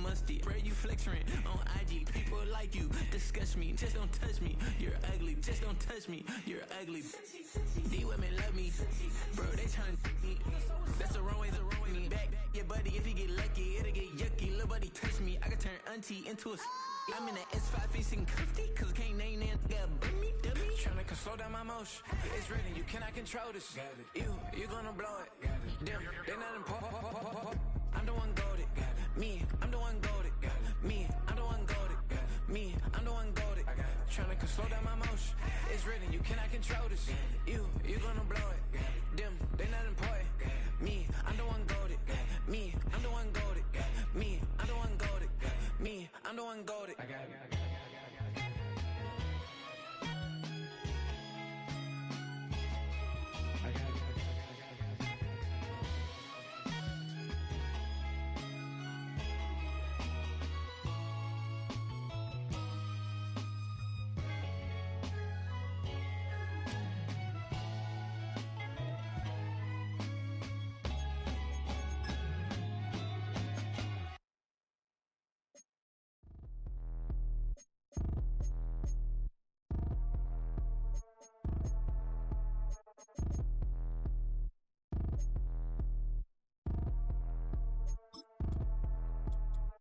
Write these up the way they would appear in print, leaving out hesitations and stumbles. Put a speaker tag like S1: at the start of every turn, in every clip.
S1: musty. Spread you flex rent on IG. People like you, disgust me. Just don't touch me, you're ugly. Just don't touch me, you're ugly. These women love me, bro, they tryna me. That's the wrong way, me. Back your buddy, if he get lucky, it'll get yucky. Little buddy touch me, I can turn auntie into a I'm in the S5 facing cuffy, cause can't name that got me, dummy. Tryna slow down my motion. It's written, you cannot control this. You gonna blow it. Them, they not important. I'm the one goaded. Me, I'm the one goaded. Me, I'm the one goaded. Me, I'm the one goaded. Tryna slow down my motion. It's written, you cannot control this. You gonna blow it. Them, they not important. Me, I'm the one goaded. Me, I'm the one goaded. Me, I'm the one goaded. Me, I'm the one goaded.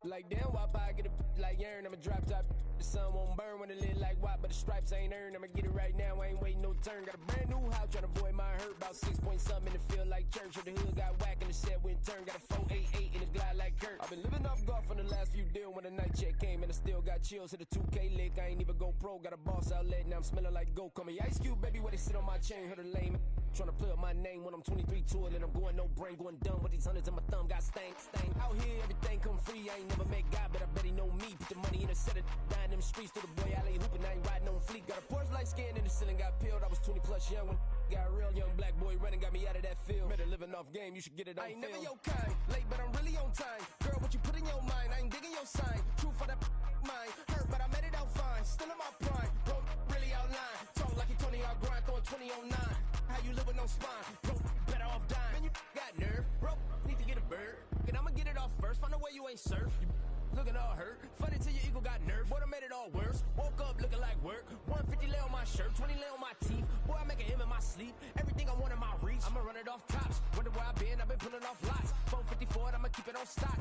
S2: Like damn, why I get a like urn? I'ma drop top. The sun won't burn when it lit like what, but the stripes ain't earned. I'ma get it right now, I ain't waiting no turn. Got a brand new house, tryna avoid my hurt. About 6 point something in the field like church. Or the hood got whack and the set went turn. Got a 488 in the glide like Kurt. I've been living off golf on the last few deals. When the night check came and I still got chills. Hit a 2K lick, I ain't even go pro. Got a boss outlet, now I'm smelling like go. Call me Ice Cube, baby, where they sit on my chain. Heard a lame. Tryna play up my name when I'm 23 to it, and I'm going no brain, going dumb with these hundreds in my thumb. Got stank. Out here, everything come free. I ain't never met God, but I bet he know me. Put the money in a set of dying them streets to the boy alley hooping. I ain't riding on fleek. Got a Porsche light skin in the ceiling, got peeled. I was 20 plus young when got a real young black boy running, got me out of that field. Better living off game, you should get it on film. I ain't never your kind, late but I'm really on time. Girl, what you put in your mind, I ain't digging your sign. True for that mind, hurt but I made it out fine. Still in my prime, bro, really outline. Talk like you Tony, I'll grind, throwing 20 on 9. How you live with no spine, bro, better off dying. Man, you got nerve, bro, need to get a bird. And I'ma get it off first, find a way you ain't surf. You looking all hurt, funny till your ego got nerve. Boy, I made it all worse, woke up looking like work. 150 lay on my shirt, 20 lay on my teeth. Boy, I make an M in my sleep, everything I want in my reach. I'ma run it off tops, wonder where I've been pulling off lots. 454, I'ma keep it on stock.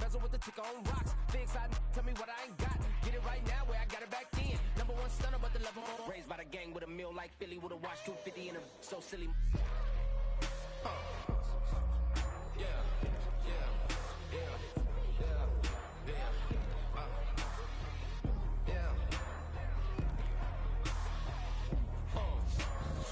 S2: Bezel with the ticker on rocks. Big side, tell me what I ain't got. Get it right now where I got it back then. Number one stunner, but the level on. Raised by the gang with a meal like Philly, with a watch 250 and a so silly.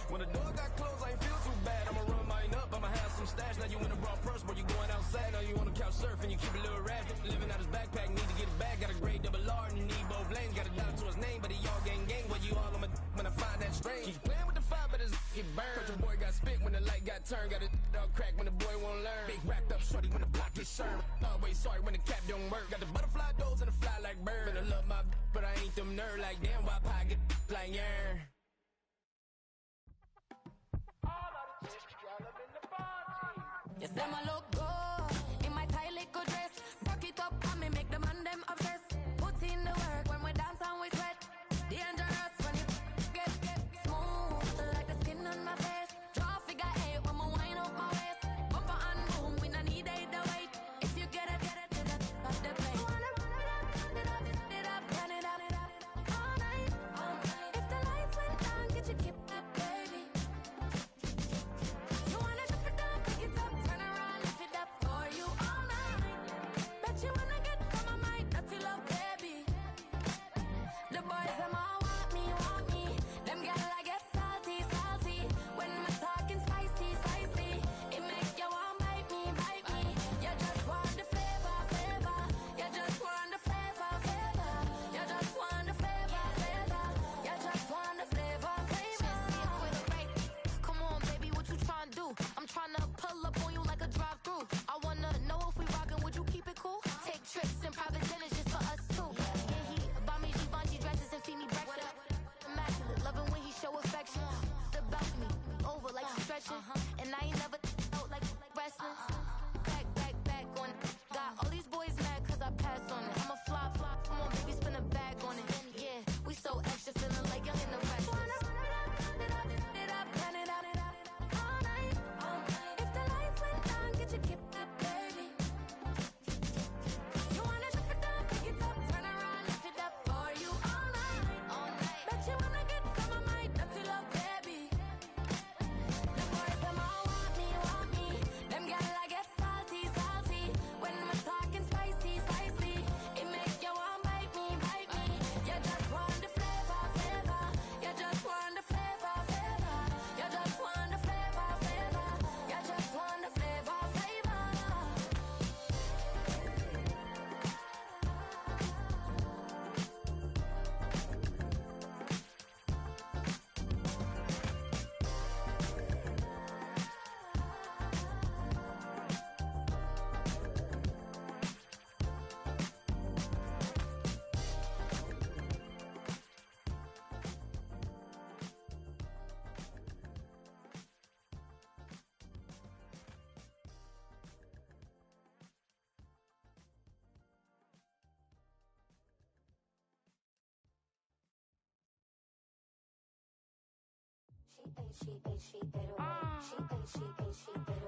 S2: When the door got closed, I ain't feel too bad. I'ma run mine up, I'ma have some stash. Now you in a broad purse, but you going outside. Now you on the couch surfing, you keep a little rash. Living out his backpack, need to get it back. Got a grade double R and you need both lanes. Got a dot to his name, but he all gang. But you all on my when I find that strange. Keep playing with the fire, but his get burned. But your boy got spit when the light got turned. Got it all crack when the boy won't learn. Big racked up shorty when the block gets served. Always sorry when the cap don't work. Got the butterfly doors and the fly like bird. And I love my but I ain't them nerd like damn. Why I get like yarn?
S3: Yes, them a look good in my tight little dress. Rock it up and me make the man them obsessed. Put in the work when we dance and we sweat. Dangerous when you get smooth like the skin on my face. Draw figure eight when we wind up my waist. Bumper and boom, we no need either weight. If you get it, off the plate. You wanna run it up, run it up, all night. If the lights went down, get your kip up, baby. You wanna drop it down, pick it up, turn around, lift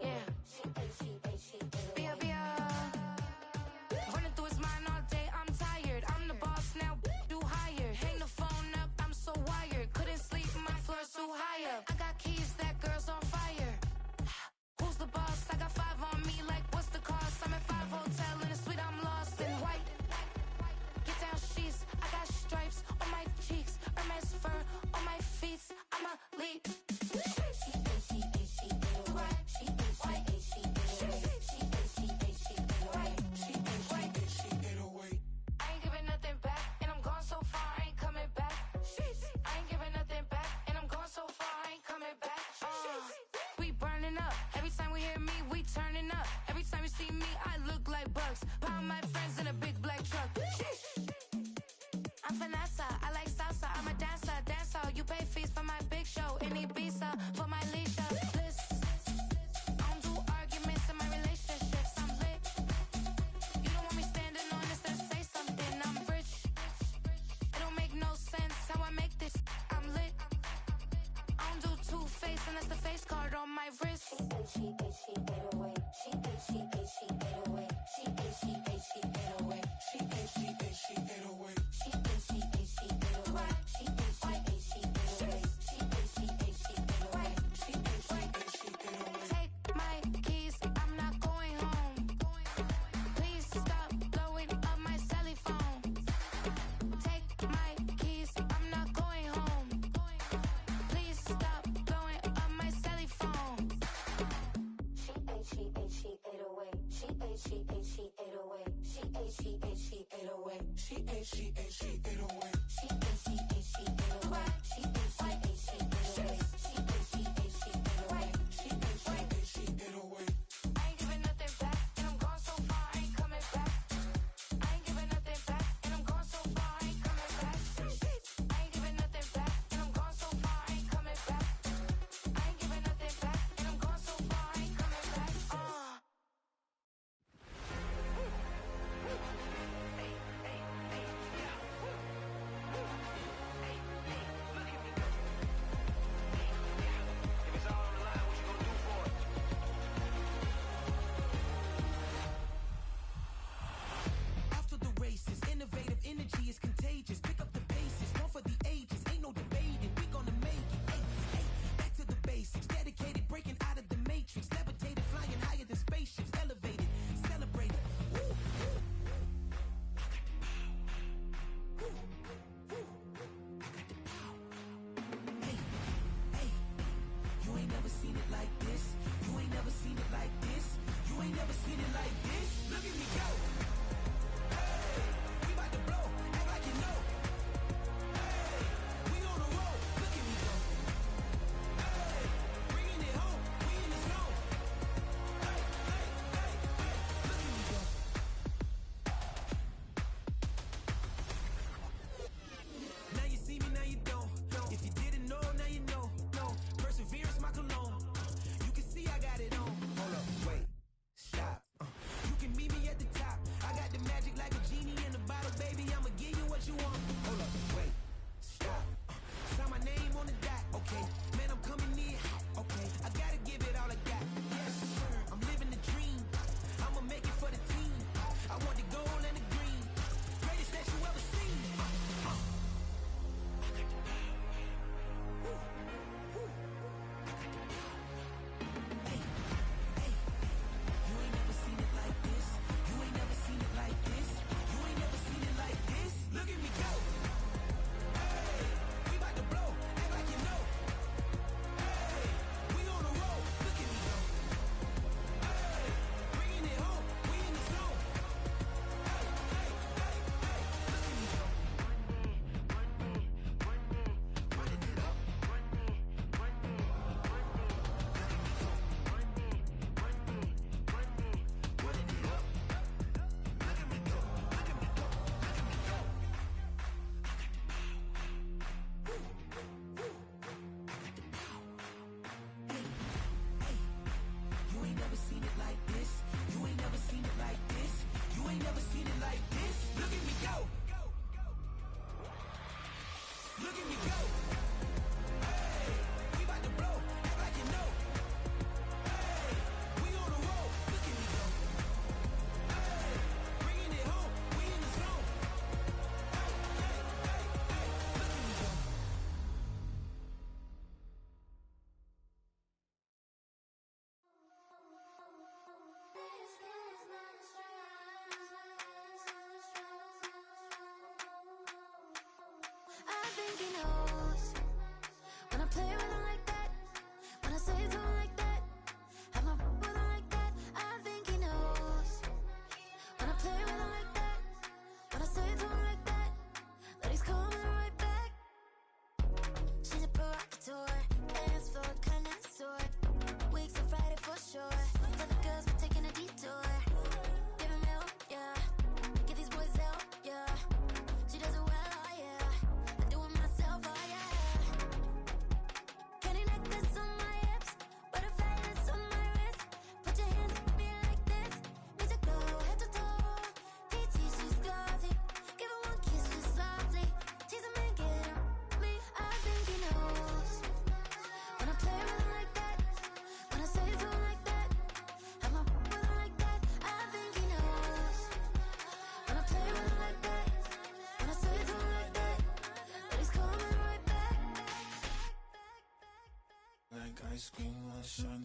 S3: Yeah. Bia, Bia. Running through his mind all day, I'm tired. I'm the boss now, do higher. Hang the phone up, I'm so wired. Couldn't sleep, my floor's too high up. I got keys, that girl's on fire. Who's the boss? I got 5 on me, like what's the cost? I'm at 5 hotel in a suite, I'm lost in white. Get down sheets, I got stripes on my cheeks, Hermes fur on my feet. I'm a lead. I ain't giving nothing back, and I'm gone so far, I ain't coming back. I ain't giving nothing back, and I'm gone so far, I ain't coming back. We burning up. Every time we hear me, we turning up. Every time you see me, I look like bugs. Pound my friends in a big black truck. I'm Vanessa, I like salsa. I'm a dancer, dancer. You pay fees for my big show in Ibiza for my leisure. List. I don't do arguments in my relationships. I'm lit. You don't want me standing on this and say something. I'm rich. It don't make no sense how I make this. I'm lit. I don't do two-face unless the face card on my wrist. Take my keys, I'm not going home. Please stop blowing up my celly phone. Take my keys, I'm not going home. Please stop blowing up my celly phone. She 808. She 808. She 808. She 808. She 808. She 808. She 808. She 808. She 808. She 808. She 808. She 808. She 808. I ain't giving nothing back, and I'm gone so far, I ain't coming back. I ain't giving nothing back, and I'm gone so far, I ain't coming back. I ain't giving nothing back, and I'm gone so far, I ain't coming back. I ain't giving nothing back, and I'm gone so far, I ain't coming back.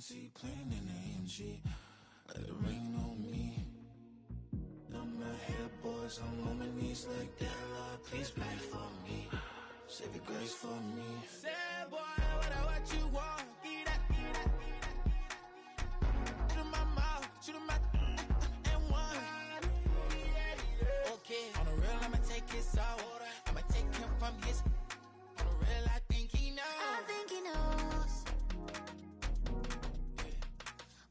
S1: T, playing in AMG. Let it rain on me. I'm not here, boys. I'm on my knees like that. Lord, please pray for me. Save your grace for me.
S2: Say, boy, what you want? Get that. Shoot in my mouth, shoot in my and one. Okay, on the real, I'ma take his out. I'ma take him from his. On the real, I think he knows.
S3: I think he knows.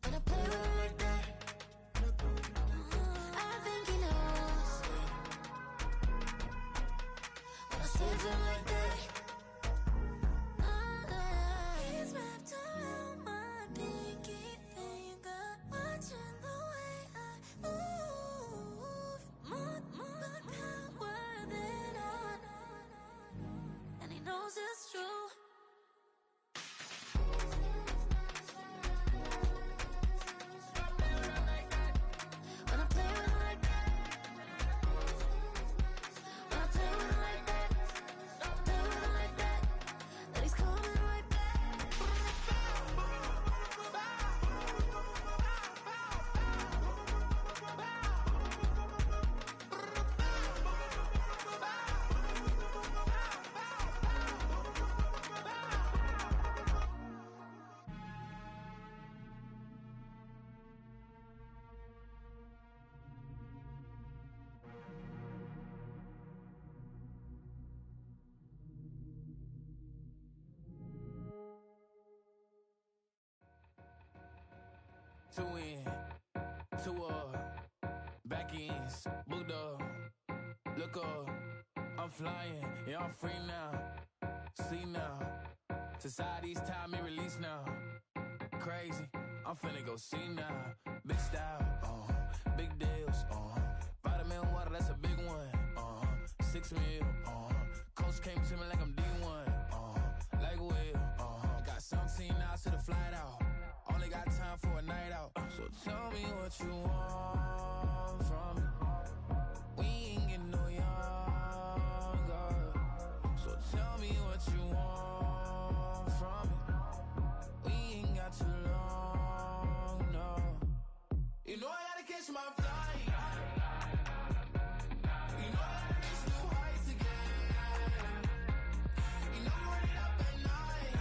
S3: When I play with him like that, I think he knows. When I save him like that, he's wrapped around my pinky finger, watching the way I move. More power than on, and he knows it's true. When I play with him like that, when I play with him like that, play with him like that, then he's coming right back.
S2: Two in, two up, back ends, booked up, look up, I'm flying, yeah, I'm free now, see now, society's time me release now, crazy, I'm finna go see now, big style, big deals, vitamin water, that's a big one, 6 mil, coach came to me like I'm D1, like Will, got 17 hours to the flight out. Only got time for a night out. So tell me what you want from me. We ain't getting no younger. So tell me what you want from me. We ain't got too long, no. You know I gotta catch my flight. You know I gotta reach new heights again. You know I run it up at night.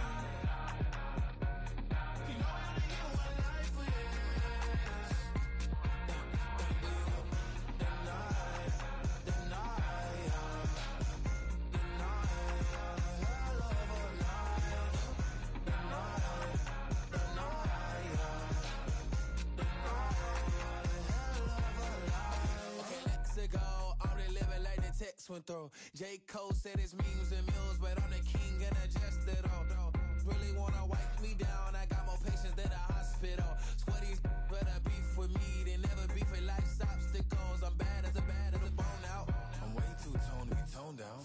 S2: You know I only get one life for this. Okay, let's go. I'm really living like the text went through. J. Cole said it's memes and mules, but I'm the king and adjusted all. Really wanna wipe me down. I got more patience than a hospital. Sweaty better beef with me than never beef with life's obstacles. I'm bad as a bone out. I'm way too toned to be toned down.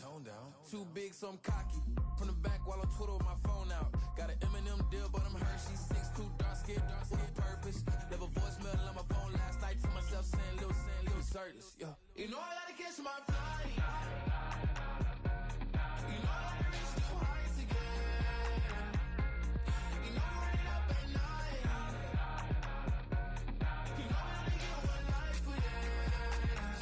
S2: Too big, so I'm cocky. From the back while I'm Twitter with my phone out. Got an Eminem deal, but I'm Hershey. 6'2", dark skin, with purpose. Never voicemail on my phone last night to myself saying Lil Curtis, yeah. You know I gotta catch my flight. You know I gotta reach new heights again. You know I run it up at night. You know I only get one life for this.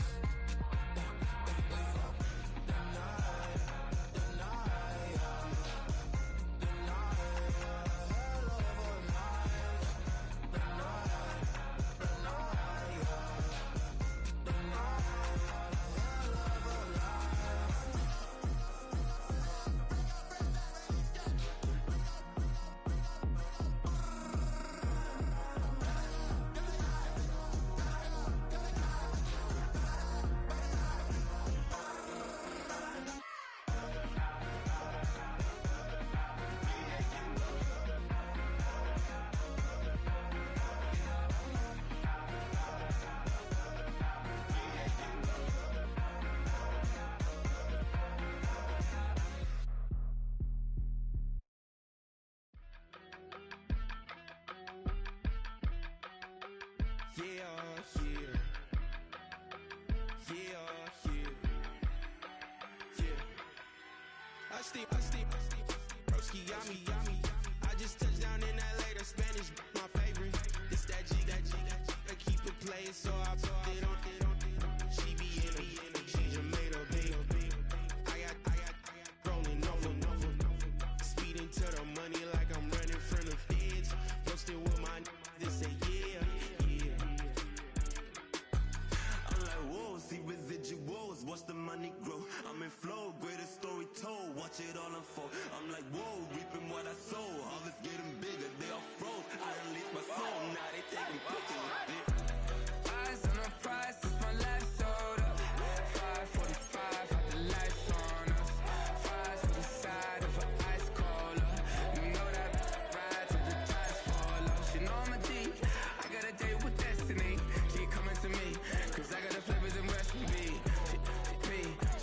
S2: I steam, broski, yummy. I just touched down in LA, the Spanish, my
S4: play, so I put it on. She be in a, she just made a big. I got rolling over. Speeding to the money like I'm running from the feds. Posted with my they say yeah.
S5: I'm like, whoa, see residuals, watch the money grow. I'm in flow, greatest story told, watch it all unfold. I'm like, whoa, reaping what I sow. Harvest getting bigger, they all froze. I release my soul, now they taking pictures of it.
S2: Eyes on the prize, it's my last soda. 5:45, got the lights on us. Fries to the side of an ice cola. You know that ride till the tires fall off. She know I'm a G, I got a date with destiny. She coming to me, cause I got the flavors and recipe.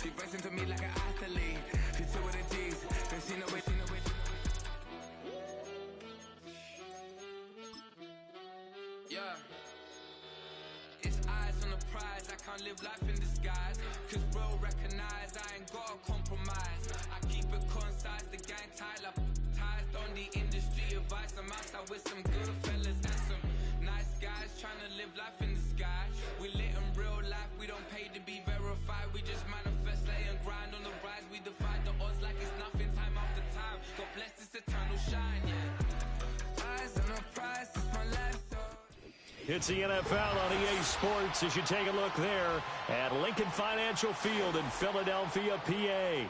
S2: She racing to me like an athlete. She two with the G's, cause she know it. Yeah. It's eyes on the prize, I can't live life in disguise. Cause real recognize I ain't gotta compromise. I keep it concise, the gang tight like ties on the industry advice. I'm outside with some good fellas and some nice guys trying to live life in the sky. We lit in real life, we don't pay to be verified. We just manifest, lay and grind on the rise. We defy the odds like it's nothing, time after time. God bless this eternal shine, yeah. Eyes on the prize, it's my life, so.
S6: It's the NFL on EA Sports as you take a look there at Lincoln Financial Field in Philadelphia, PA.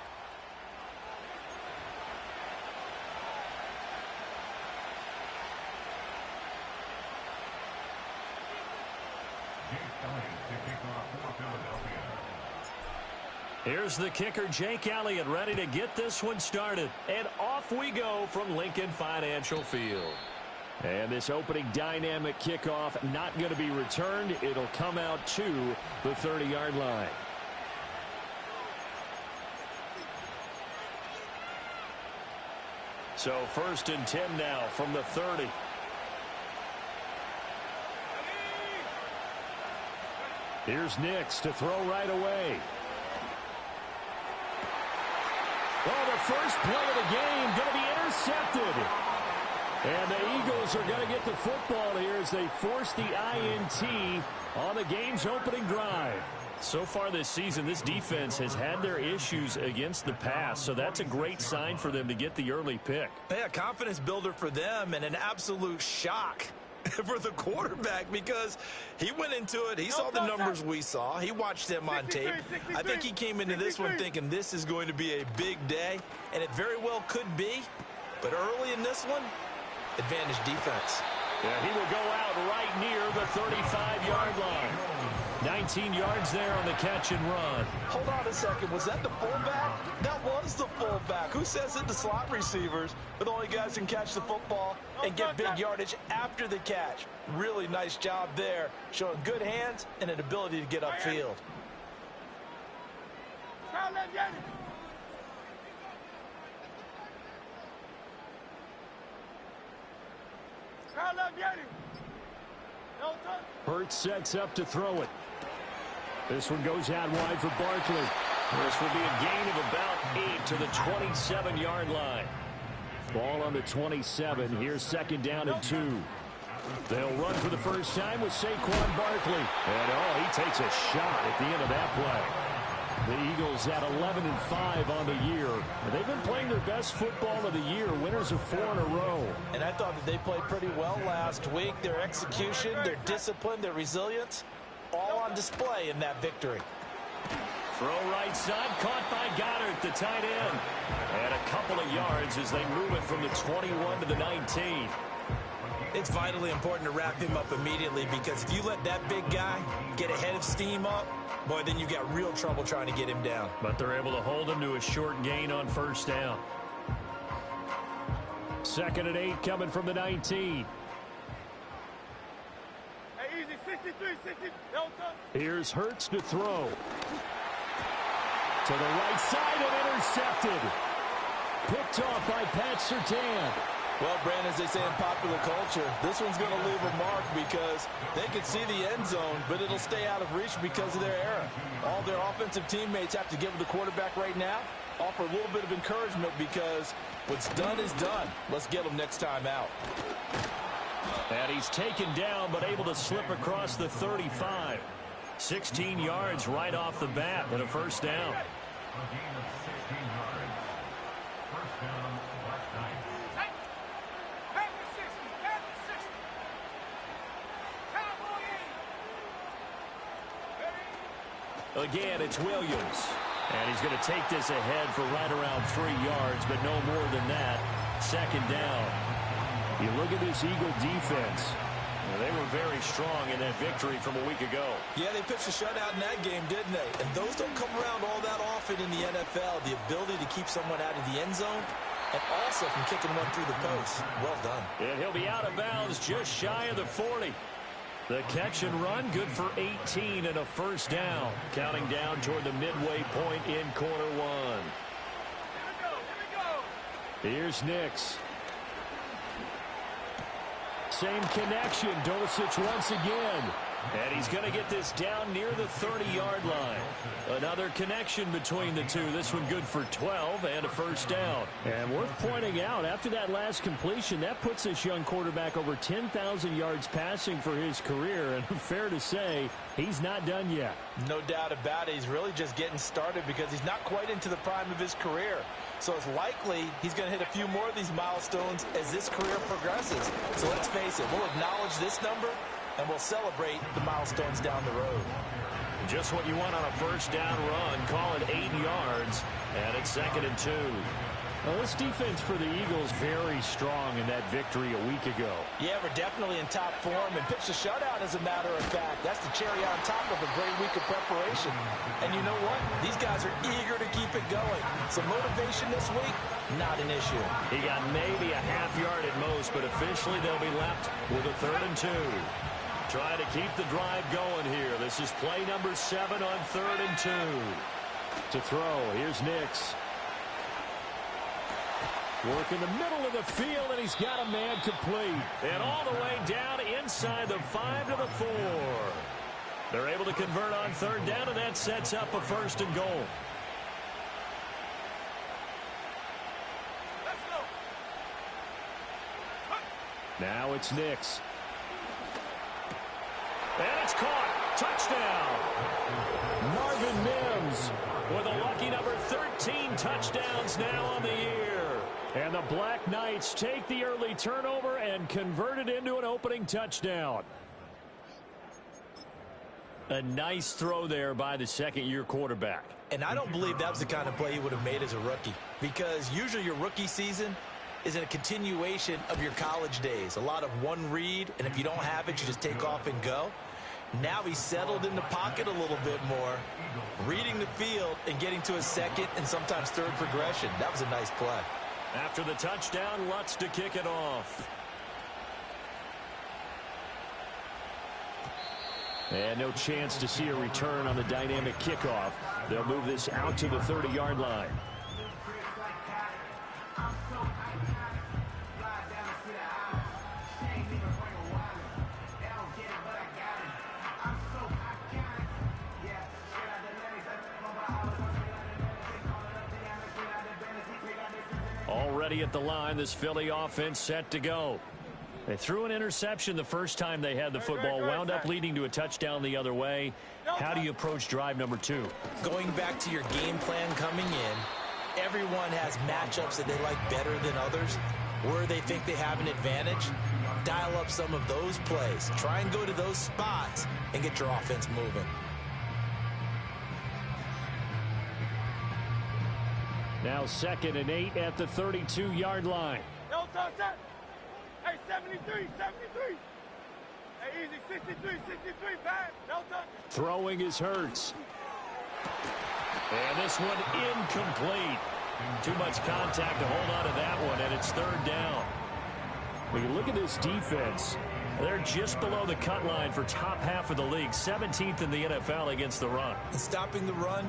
S6: Here's the kicker, Jake Elliott, ready to get this one started. And off we go from Lincoln Financial Field. And this opening dynamic kickoff not going to be returned. It'll come out to the 30-yard line. So 1st and 10 now from the 30. Here's Nix to throw right away. Well, the first play of the game going to be intercepted. And the Eagles are going to get the football here as they force the INT on the game's opening drive. So far this season, this defense has had their issues against the pass, so that's a great sign for them to get the early pick.
S7: Yeah, confidence builder for them and an absolute shock for the quarterback because he went into it. He saw the numbers we saw. He watched them on tape. I think he came into this one thinking this is going to be a big day, and it very well could be. But early in this one, advantage defense.
S6: Yeah, he will go out right near the 35-yard line. 19 yards there on the catch and run.
S7: Hold on a second. Was that the fullback? That was the fullback. Who says it? The slot receivers. But the only guys can catch the football and get big yardage after the catch. Really nice job there, showing good hands and an ability to get upfield.
S6: Hurts sets up to throw it. This one goes out wide for Barkley. This will be a gain of about 8 to the 27-yard line. Ball on the 27. Here's 2nd down and 2. They'll run for the first time with Saquon Barkley. And, he takes a shot at the end of that play. The Eagles at 11-5 on the year. They've been playing their best football of the year. Winners of 4 in a row.
S7: And I thought that they played pretty well last week. Their execution, their discipline, their resilience, all on display in that victory.
S6: Throw right side, caught by Goddard, the tight end. And a couple of yards as they move it from the 21 to the 19.
S7: It's vitally important to wrap him up immediately because if you let that big guy get ahead of steam up, boy, then you've got real trouble trying to get him down.
S6: But they're able to hold him to a short gain on 1st down. 2nd and 8 coming from the 19.
S8: Hey, easy, 63, 60.
S6: Here's Hurts to throw. To the right side and intercepted. Picked off by Pat Surtain.
S7: Well, Brandon, as they say in popular culture, this one's going to leave a mark because they can see the end zone, but it'll stay out of reach because of their error. All their offensive teammates have to give the quarterback right now, offer a little bit of encouragement because what's done is done. Let's get them next time out.
S6: And he's taken down, but able to slip across the 35. 16 yards right off the bat and a first down. Again, it's Williams. And he's going to take this ahead for right around 3 yards, but no more than that. Second down. You look at this Eagle defense. They were very strong in that victory from a week ago.
S7: Yeah, they pitched a shutout in that game, didn't they? And those don't come around all that often in the NFL. The ability to keep someone out of the end zone and also from kicking one through the post. Well done.
S6: And he'll be out of bounds just shy of the 40. The catch and run, good for 18 and a first down. Counting down toward the midway point in quarter one. Here's Nix. Same connection. Dulcich once again. And he's going to get this down near the 30-yard line. Another connection between the two. This one good for 12 and a first down. And worth pointing out, after that last completion, that puts this young quarterback over 10,000 yards passing for his career. And fair to say, he's not done yet.
S7: No doubt about it. He's really just getting started because he's not quite into the prime of his career. So it's likely he's going to hit a few more of these milestones as this career progresses. So let's face it, we'll acknowledge this number and we'll celebrate the milestones down the road.
S6: Just what you want on a first down run. Call it 8 yards, and it's 2nd and 2. Well, this defense for the Eagles very strong in that victory a week ago.
S7: Yeah, we're definitely in top form and pitched a shutout, as a matter of fact. That's the cherry on top of a great week of preparation. And you know what? These guys are eager to keep it going. So motivation this week, not an issue.
S6: He got maybe a half yard at most, but officially they'll be left with a 3rd and 2. Trying to keep the drive going here. This is play number 7 on 3rd and 2. To throw, here's Nix. Work in the middle of the field, and he's got a man complete. And all the way down inside the 5 to the 4. They're able to convert on 3rd down, and that sets up a 1st and goal. Now it's Nix. And it's caught. Touchdown. Marvin Mims with a lucky number 13 touchdowns now on the year. And the Black Knights take the early turnover and convert it into an opening touchdown. A nice throw there by the second-year quarterback.
S7: And I don't believe that was the kind of play he would have made as a rookie, because usually your rookie season is in a continuation of your college days. A lot of one read, and if you don't have it, you just take off and go. Now he's settled in the pocket a little bit more, reading the field and getting to a second and sometimes third progression. That was a nice play.
S6: After the touchdown, Lutz to kick it off. And no chance to see a return on the dynamic kickoff. They'll move this out to the 30-yard line. Already at the line, this Philly offense set to go. They threw an interception the first time they had the football, wound up leading to a touchdown the other way. How do you approach drive number 2?
S7: Going back to your game plan coming in, everyone has matchups that they like better than others, where they think they have an advantage. Dial up some of those plays. Try and go to those spots and get your offense moving.
S6: Now 2nd and 8 at the 32-yard line.
S8: No touch that. Hey, 73, 73. Hey, easy, 63, 63, back. No touch.
S6: Throwing is Hurts. And this one incomplete. Too much contact to hold on to that one, and it's 3rd down. When you look at this defense, they're just below the cut line for top half of the league, 17th in the NFL against the run.
S7: And stopping the run,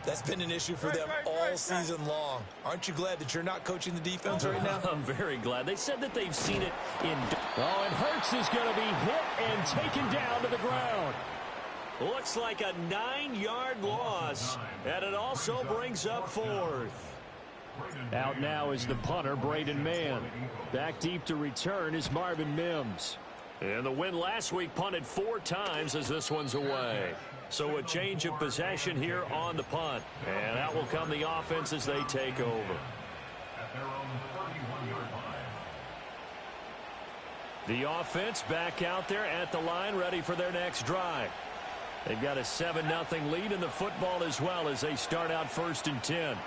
S7: that's been an issue for them all season long. Aren't you glad that you're not coaching the defense right now?
S6: I'm very glad. They said that they've seen it in... Oh, and Hurts is going to be hit and taken down to the ground. Looks like a 9-yard loss, and it also brings up 4th. Out now is the punter, Braden Mann. Back deep to return is Marvin Mims. And the win last week punted 4 times as this one's away. So a change of possession here on the punt. And out will come the offense as they take over. The offense back out there at the line, ready for their next drive. They've got a 7-0 lead in the football as well as they start out 1st and 10.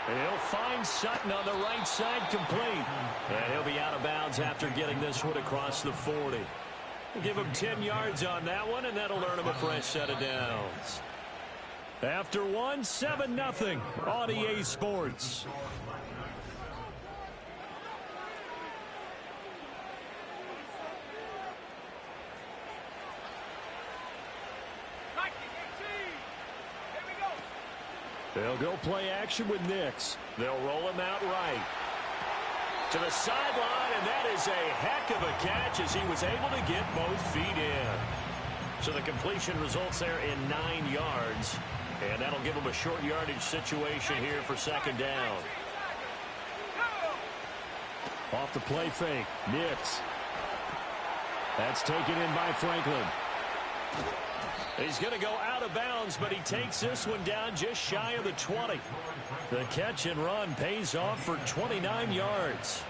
S6: And he'll find Sutton on the right side, complete. And he'll be out of bounds after getting this one across the 40. We'll give him 10 yards on that one, and that'll earn him a fresh set of downs. After 1, 7-0 on EA Sports. They'll go play action with Nix. They'll roll him out right. To the sideline, and that is a heck of a catch as he was able to get both feet in. So the completion results there in 9 yards. And that'll give him a short yardage situation here for 2nd down. Off the play fake, Nix. That's taken in by Franklin. He's going to go out of bounds, but he takes this one down just shy of the 20. The catch and run pays off for 29 yards.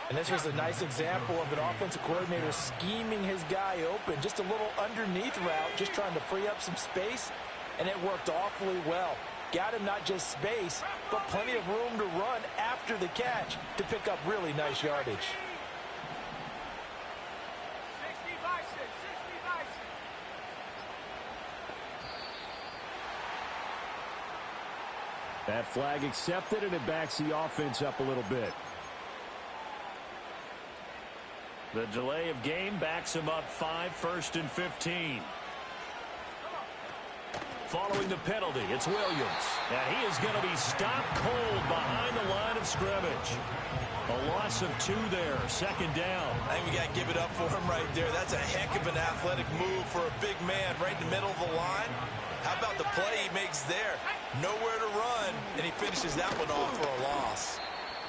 S7: And this was a nice example of an offensive coordinator scheming his guy open. Just a little underneath route, just trying to free up some space, and it worked awfully well. Got him not just space, but plenty of room to run after the catch to pick up really nice yardage.
S6: That flag accepted, and it backs the offense up a little bit. The delay of game backs him up 5, 1st and 15. Following the penalty, it's Williams. And he is going to be stopped cold behind the line of scrimmage. A loss of 2 there, 2nd down.
S7: I think we got to give it up for him right there. That's a heck of an athletic move for a big man right in the middle of the line. How about the play he makes there? Nowhere to run, and he finishes that one off for a loss.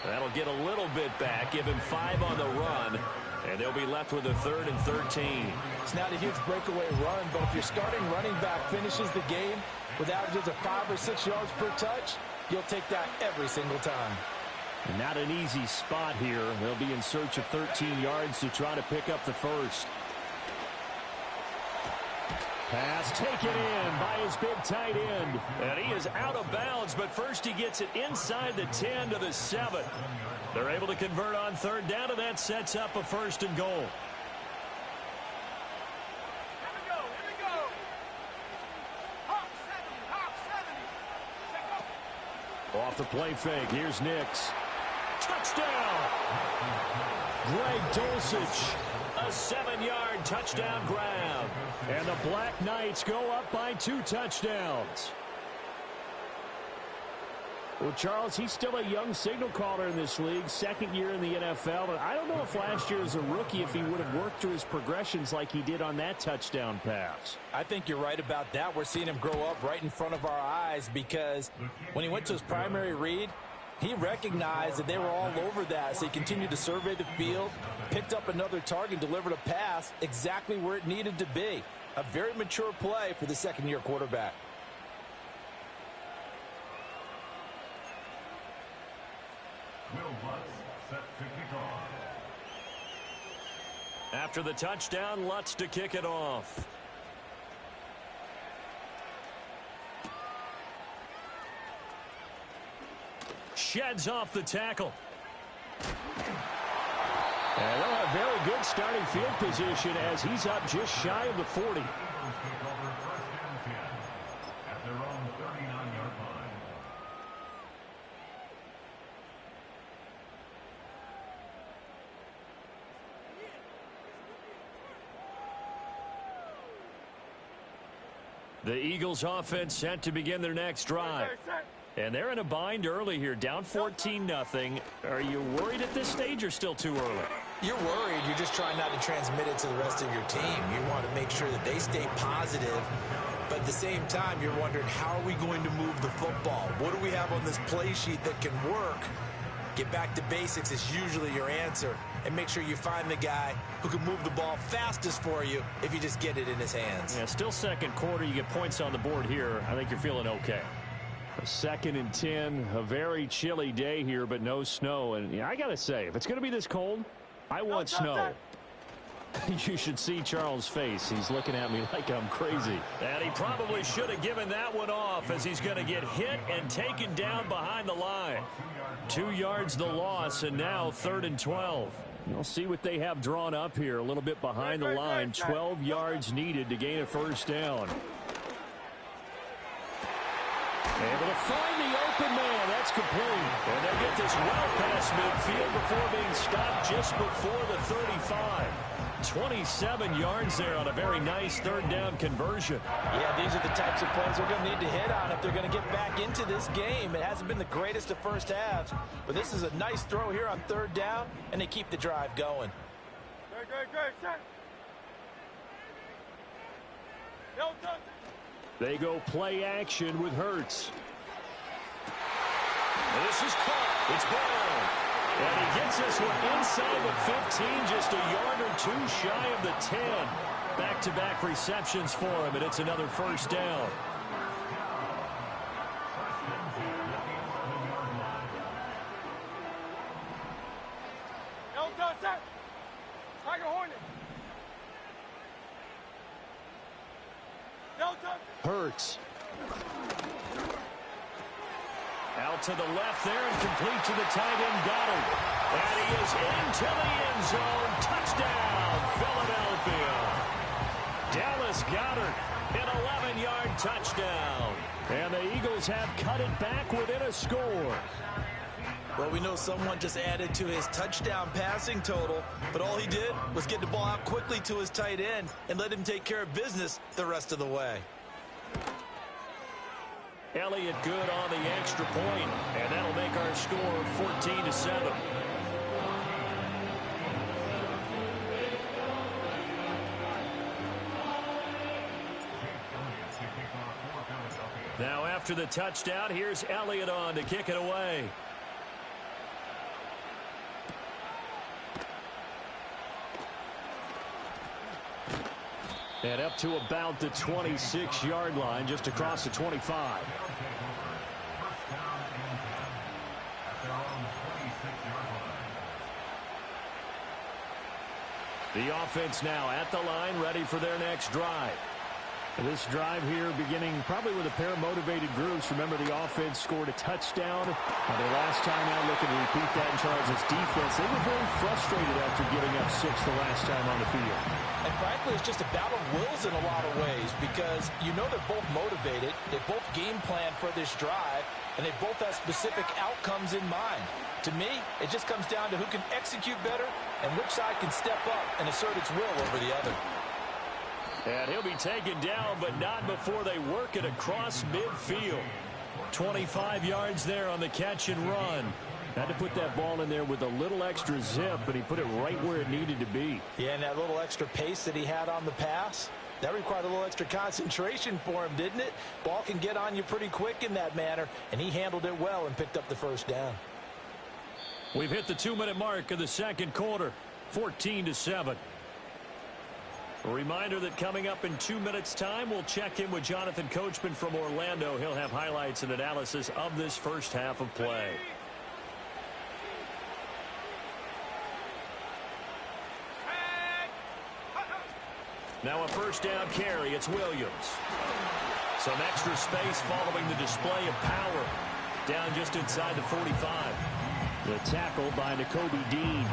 S6: That'll get a little bit back, give him 5 on the run, and they'll be left with a 3rd and 13.
S7: It's not a huge breakaway run, but if your starting running back finishes the game with averages of 5 or 6 yards per touch, you'll take that every single time.
S6: Not an easy spot here. They'll be in search of 13 yards to try to pick up the first. Pass taken in by his big tight end. And he is out of bounds, but first he gets it inside the 10 to the 7. They're able to convert on 3rd down, and that sets up a 1st and goal.
S8: Here we go. Hawk 70.
S6: Off the play fake, here's Nix. Touchdown! Greg Dulcich, a 7-yard touchdown grab. And the Black Knights go up by 2 touchdowns. Well, Charles, he's still a young signal caller in this league, 2nd year in the NFL. But I don't know if last year as a rookie, if he would have worked through his progressions like he did on that touchdown pass.
S7: I think you're right about that. We're seeing him grow up right in front of our eyes because when he went to his primary read, he recognized that they were all over that, so he continued to survey the field, picked up another target, delivered a pass exactly where it needed to be. A very mature play for the 2nd-year quarterback.
S6: After the touchdown, Lutz to kick it off. Sheds off the tackle. And they'll have very good starting field position as he's up just shy of the 40. The Eagles offense set to begin their next drive. And they're in a bind early here, down 14-0. Are you worried at this stage or still too early?
S7: You're worried. You're just trying not to transmit it to the rest of your team. You want to make sure that they stay positive But at the same time, you're wondering, how are we going to move the football? What do we have on this play sheet that can work? Get back to basics is usually your answer. And make sure you find the guy who can move the ball fastest for you if you just get it in his hands.
S6: Yeah, still second quarter. You get points on the board here. I think you're feeling okay. 2nd and 10, a very chilly day here, but no snow. And I got to say, if it's going to be this cold, I want snow. You should see Charles' face. He's looking at me like I'm crazy.
S9: And he probably should have given that one off, as he's going to get hit and taken down behind the line.
S6: 2 yards the loss, and now 3rd and 12. We'll see what they have drawn up here. A little bit behind the line. 12 yards needed to gain a first down. Able to find the open man. That's complete. And they get this well past midfield before being stopped just before the 35. 27 yards there on a very nice 3rd down conversion.
S7: Yeah, these are the types of plays they're going to need to hit on if they're going to get back into this game. It hasn't been the greatest of first halves, but this is a nice throw here on 3rd down, and they keep the drive going.
S8: Good, set. No touch.
S6: They go play action with Hurts.
S9: This is caught. It's ball.
S6: And he gets this one inside the 15, just a yard or 2 shy of the 10. Back-to-back receptions for him, and it's another first down.
S8: No touch, set. Tiger Hornet. No touch.
S6: Hurts. Out to the left there and complete to the tight end, Goddard. And he is into the end zone. Touchdown, Philadelphia. Dallas Goddard, an 11-yard touchdown. And the Eagles have cut it back within a score.
S7: Well, we know someone just added to his touchdown passing total, but all he did was get the ball out quickly to his tight end and let him take care of business the rest of the way.
S6: Elliott good on the extra point, and that'll make our score 14-7. Now after the touchdown, here's Elliott on to kick it away. And up to about the 26-yard line, just across the 25. The offense now at the line, ready for their next drive. This drive here beginning probably with a pair of motivated groups. Remember, the offense scored a touchdown. Their last time out, looking to repeat that in Charles' defense. They were very frustrated after giving up 6 the last time on the field.
S7: And frankly, it's just a battle of wills in a lot of ways, because you know they're both motivated. They both game plan for this drive, and they both have specific outcomes in mind. To me, it just comes down to who can execute better and which side can step up and assert its will over the other.
S6: And he'll be taken down, but not before they work it across midfield. 25 yards there on the catch and run. Had to put that ball in there with a little extra zip, but he put it right where it needed to be.
S7: Yeah, and that little extra pace that he had on the pass, that required a little extra concentration for him, didn't it? Ball can get on you pretty quick in that manner, and he handled it well and picked up the first down.
S6: We've hit the 2-minute mark of the second quarter, 14-7. A reminder that coming up in 2 minutes' time, we'll check in with Jonathan Coachman from Orlando. He'll have highlights and analysis of this first half of play. Now a first down carry. It's Williams. Some extra space following the display of power. Down just inside the 45. The tackle by Nakobe Dean.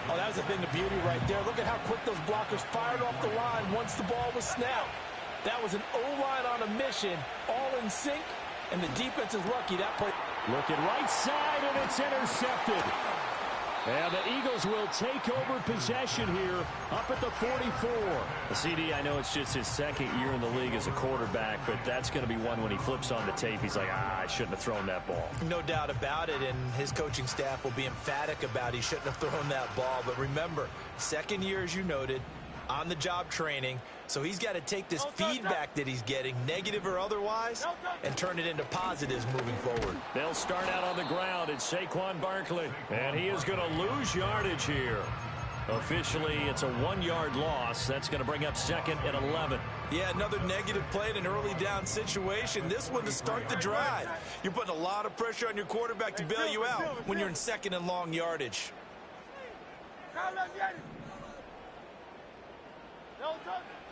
S7: Oh, that was a thing of beauty right there. Look at how quick those blockers fired off the line once the ball was snapped. That was an O-line on a mission, all in sync, and the defense is lucky that play.
S6: Looking right side, and it's intercepted. And the Eagles will take over possession here up at the 44. The CD, I know it's just his second year in the league as a quarterback, but that's going to be one when he flips on the tape. He's like, I shouldn't have thrown that ball.
S7: No doubt about it, and his coaching staff will be emphatic about he shouldn't have thrown that ball. But remember, second year, as you noted, on-the-job training, So he's got to take this feedback that he's getting, negative or otherwise, and turn it into positives moving forward.
S9: They'll start out on the ground. It's Saquon Barkley, and he is going to lose yardage here. Officially, it's a 1-yard loss. That's going to bring up second and 11.
S7: Yeah, another negative play in an early down situation. This one to start the drive. You're putting a lot of pressure on your quarterback to bail you out when you're in second and long yardage.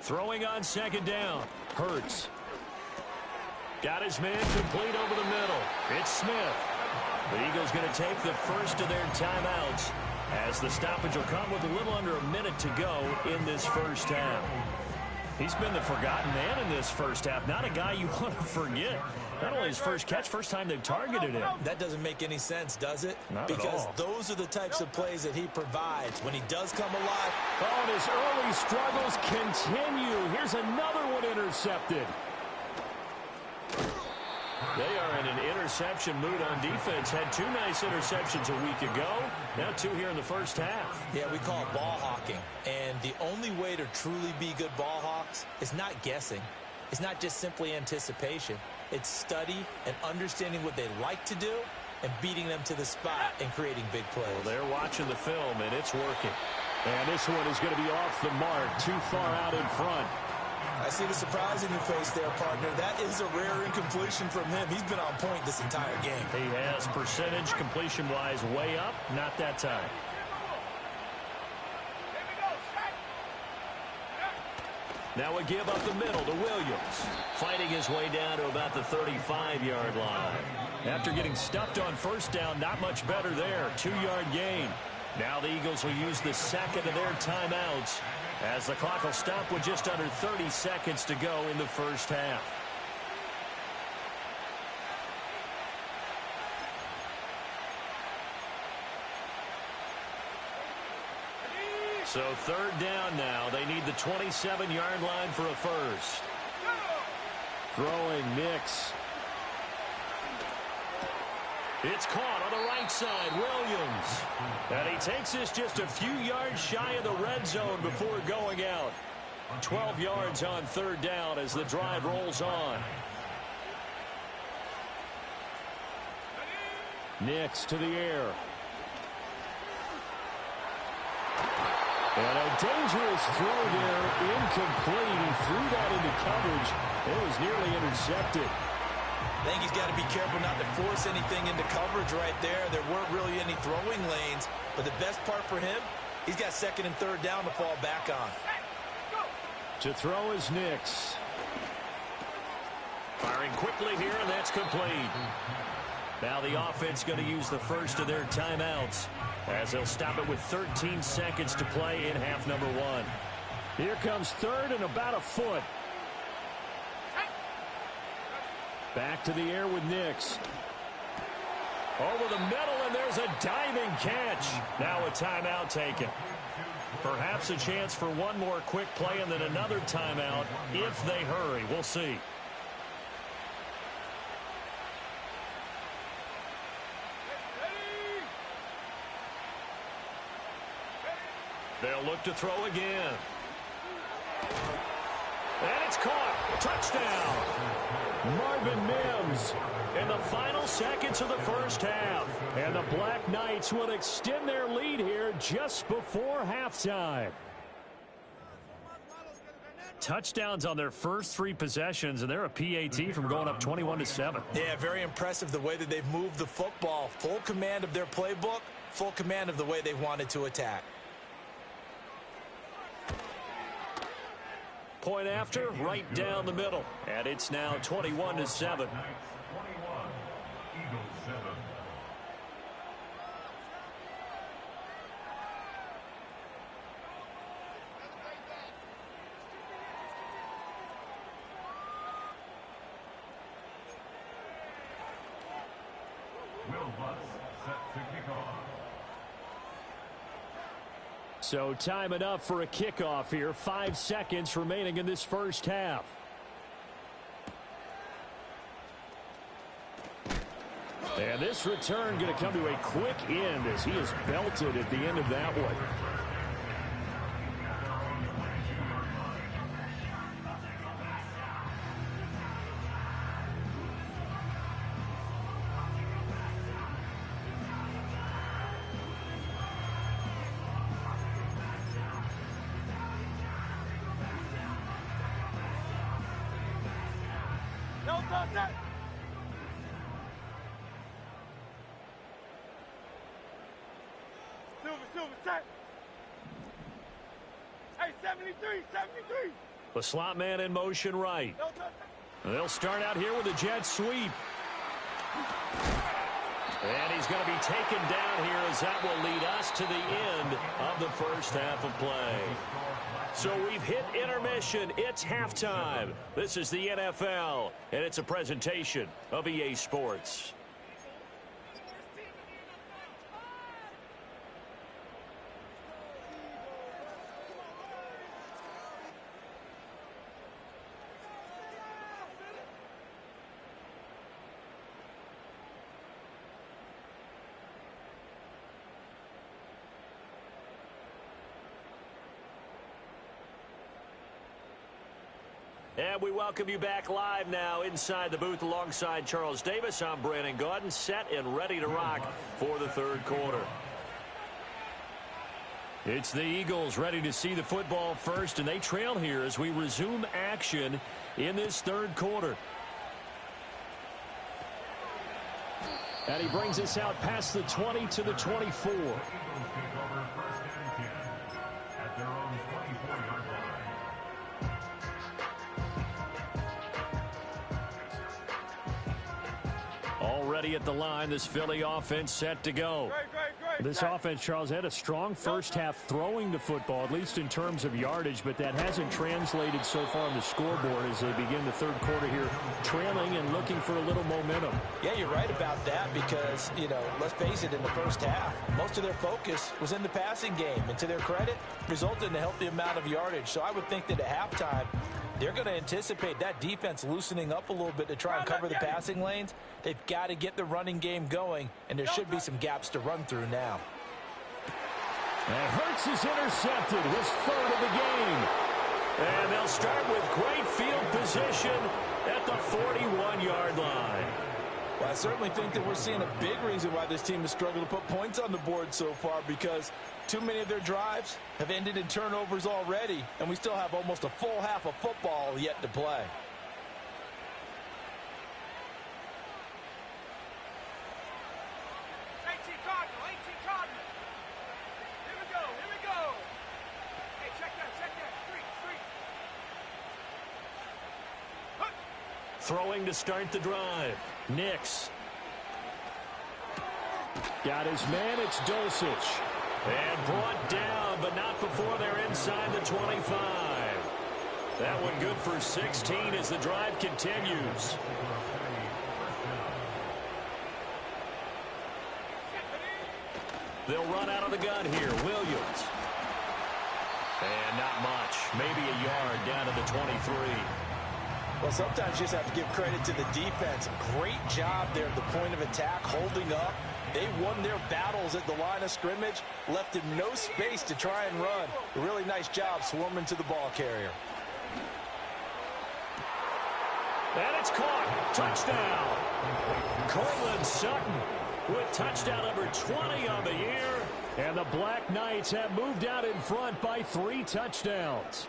S9: Throwing on second down. Hurts. Got his man complete over the middle. It's Smith. The Eagles going to take the first of their timeouts, as the stoppage will come with a little under a minute to go in this first half. He's been the forgotten man in this first half. Not a guy you want to forget. Not only his first catch, first time they've targeted him.
S7: That doesn't make any sense, does it?
S9: Not
S7: because
S9: at all.
S7: Those are the types of plays that he provides when he does come alive.
S9: Oh, and his early struggles continue. Here's another one intercepted. They are in an interception mood on defense. Had 2 nice interceptions a week ago. Now 2 here in the first half.
S7: Yeah, we call it ball hawking. And the only way to truly be good ball hawks is not guessing. It's not just simply anticipation. It's study and understanding what they like to do and beating them to the spot and creating big plays.
S9: Well, they're watching the film, and it's working. And this one is going to be off the mark, too far out in front.
S7: I see the surprise in your face there, partner. That is a rare incompletion from him. He's been on point this entire game.
S9: He has percentage completion-wise way up. Not that time. Now a give up the middle to Williams. Fighting his way down to about the 35-yard line. After getting stuffed on first down, not much better there. 2-yard gain. Now the Eagles will use the second of their timeouts, as the clock will stop with just under 30 seconds to go in the first half. So third down now. They need the 27-yard line for a first. Throwing Nix. It's caught on the right side, Williams. And he takes this just a few yards shy of the red zone before going out. 12 yards on third down as the drive rolls on. Nix to the air. And a dangerous throw there, incomplete. He threw that into coverage. It was nearly intercepted.
S7: I think he's got to be careful not to force anything into coverage right there. There weren't really any throwing lanes, but the best part for him, he's got second and third down to fall back on.
S9: To throw is Nix. Firing quickly here, and that's complete. Now the offense going to use the first of their timeouts, as they'll stop it with 13 seconds to play in half number 1. Here comes third and about a foot. Back to the air with Nix. Over the middle, and there's a diving catch. Now a timeout taken. Perhaps a chance for one more quick play and then another timeout if they hurry. We'll see. They'll look to throw again. And it's caught. Touchdown. Marvin Mims in the final seconds of the first half. And the Black Knights will extend their lead here just before halftime. Touchdowns on their first 3 possessions, and they're a PAT from going up 21-7.
S7: Yeah, very impressive the way that they've moved the football. Full command of their playbook, full command of the way they wanted to attack.
S9: Point after, right down the middle. And it's now 21-7. So time enough for a kickoff here. 5 seconds remaining in this first half. And this return going to come to a quick end as he is belted at the end of that one.
S8: Outside set. Silver, set. Hey, 73.
S9: The slot man in motion right. They'll start out here with a jet sweep. And he's going to be taken down here as that will lead us to the end of the first half of play. So we've hit intermission. It's halftime. This is the NFL, and it's a presentation of EA Sports. And we welcome you back live now inside the booth alongside Charles Davis. I'm Brandon Gaudin, set and ready to rock for the third quarter. It's the Eagles ready to see the football first, and they trail here as we resume action in this third quarter. And he brings us out past the 20 to the 24. Already at the line, this Philly offense set to go.
S6: This offense, Charles, had a strong first half throwing the football, at least in terms of yardage, but that hasn't translated so far on the scoreboard as they begin the third quarter here, trailing and looking for a little momentum.
S7: Yeah, you're right about that because, let's face it, in the first half, most of their focus was in the passing game, and to their credit, resulted in a healthy amount of yardage. So I would think that at halftime, they're going to anticipate that defense loosening up a little bit to try and cover the passing lanes. They've got to get the running game going, and there should be some gaps to run through now.
S6: And Hurts is intercepted, his third of the game.
S9: And they'll start with great field position at the 41-yard line.
S7: Well, I certainly think that we're seeing a big reason why this team has struggled to put points on the board so far, because too many of their drives have ended in turnovers already, and we still have almost a full half of football yet to play.
S9: Throwing to start the drive. Nix.
S6: Got his man, it's Dulcich.
S9: And brought down, but not before they're inside the 25. That one good for 16 as the drive continues. They'll run out of the gun here. Williams. And not much. Maybe a yard down to the 23.
S7: Well, sometimes you just have to give credit to the defense. Great job there at the point of attack, holding up. They won their battles at the line of scrimmage, left him no space to try and run. A really nice job swarming to the ball carrier.
S9: And it's caught. Touchdown. Cortland Sutton with touchdown number 20 on the year.
S6: And the Black Knights have moved out in front by 3 touchdowns.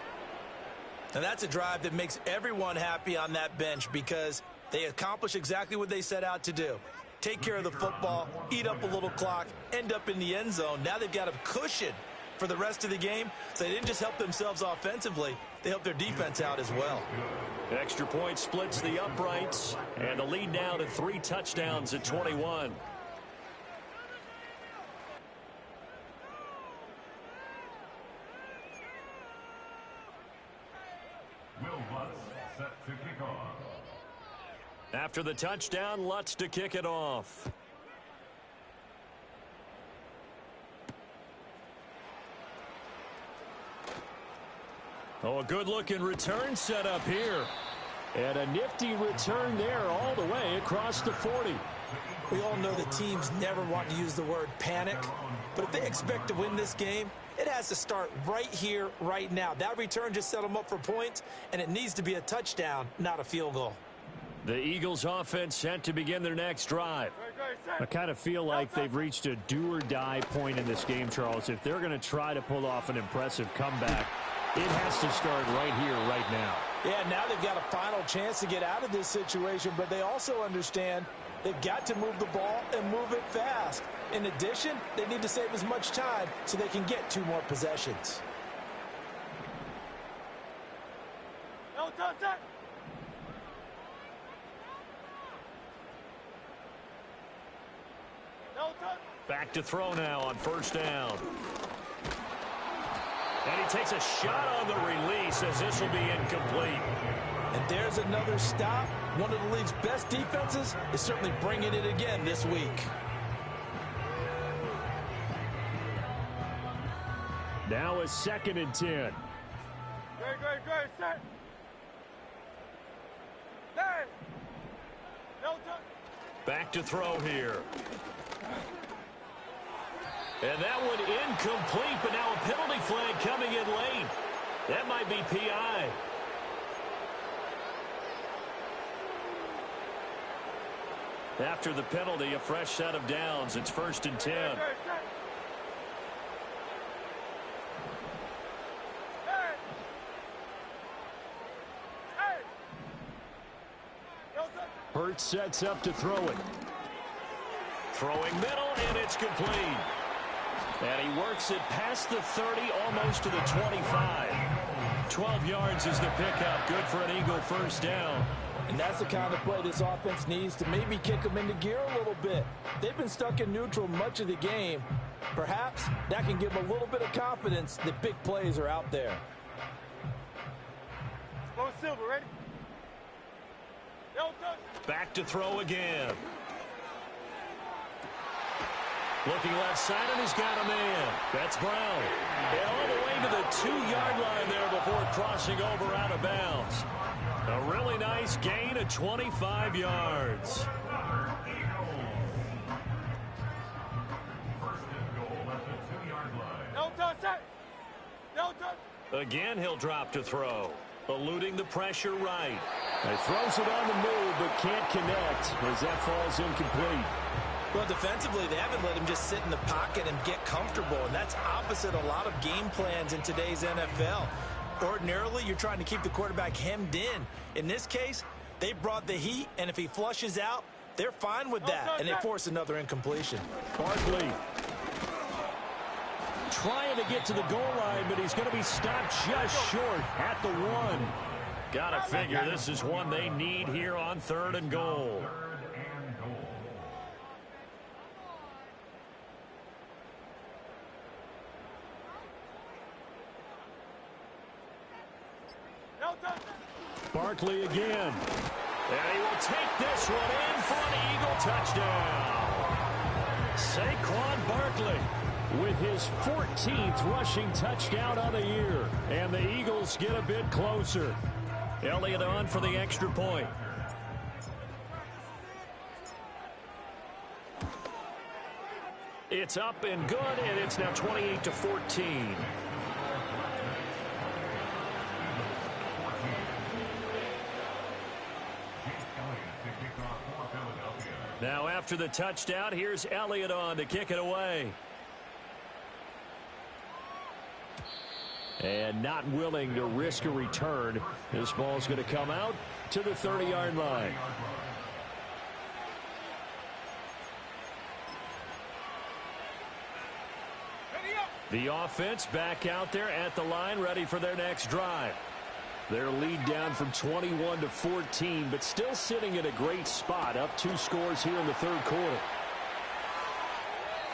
S7: And that's a drive that makes everyone happy on that bench because they accomplish exactly what they set out to do. Take care of the football, eat up a little clock, end up in the end zone. Now they've got a cushion for the rest of the game. So they didn't just help themselves offensively, they helped their defense out as well.
S9: Extra point splits the uprights, and the lead now to 3 touchdowns at 21. After the touchdown, Lutz to kick it off. Oh, a good-looking return set up here. And a nifty return there all the way across the 40.
S7: We all know that teams never want to use the word panic, but if they expect to win this game, it has to start right here, right now. That return just set them up for points, and it needs to be a touchdown, not a field goal.
S9: The Eagles offense set to begin their next drive.
S6: I kind of feel like they've reached a do-or-die point in this game, Charles. If they're going to try to pull off an impressive comeback, it has to start right here, right now.
S7: Yeah, now they've got a final chance to get out of this situation, but they also understand they've got to move the ball and move it fast. In addition, they need to save as much time so they can get 2 more possessions.
S8: No touch that. No touch.
S9: Back to throw now on first down. And he takes a shot on the release as this will be incomplete.
S7: And there's another stop. One of the league's best defenses is certainly bringing it again this week.
S9: Now a 2nd and 10.
S8: Great, set. Hey. No touch.
S9: Back to throw here. And that one incomplete, but now a penalty flag coming in late. That might be PI. After the penalty, a fresh set of downs. It's 1st and 10.
S8: Hey. No touch.
S9: Hurts sets up to throw it. Throwing middle, and it's complete. And he works it past the 30, almost to the 25. 12 yards is the pickup. Good for an Eagle first down.
S7: And that's the kind of play this offense needs to maybe kick them into gear a little bit. They've been stuck in neutral much of the game. Perhaps that can give them a little bit of confidence that big plays are out there.
S8: Go Silver, ready? No touch.
S9: Back to throw again. Looking left side, and he's got a man. That's Brown. And all the way to the 2-yard line there before crossing over out of bounds. A really nice gain of 25 yards.
S8: No touch that. No touch.
S9: Again, he'll drop to throw. Eluding the pressure right. He throws it on the move, but can't connect as that falls incomplete.
S7: Well, defensively, they haven't let him just sit in the pocket and get comfortable, and that's opposite a lot of game plans in today's NFL. Ordinarily, you're trying to keep the quarterback hemmed in. In this case, they brought the heat, and if he flushes out, they're fine with that, and they force another incompletion.
S9: Barkley trying to get to the goal line, but he's going to be stopped just short at the 1. Gotta figure this is one they need here on 3rd and goal. Barkley again. And he will take this one in for an Eagle touchdown. Saquon Barkley with his 14th rushing touchdown on the year. And the Eagles get a bit closer. Elliott on for the extra point. It's up and good, and it's now 28-14. Now after the touchdown, here's Elliott on to kick it away. And not willing to risk a return. This ball's going to come out to the 30-yard line. The offense back out there at the line, ready for their next drive. Their lead down from 21-14, but still sitting in a great spot, up 2 scores here in the 3rd quarter.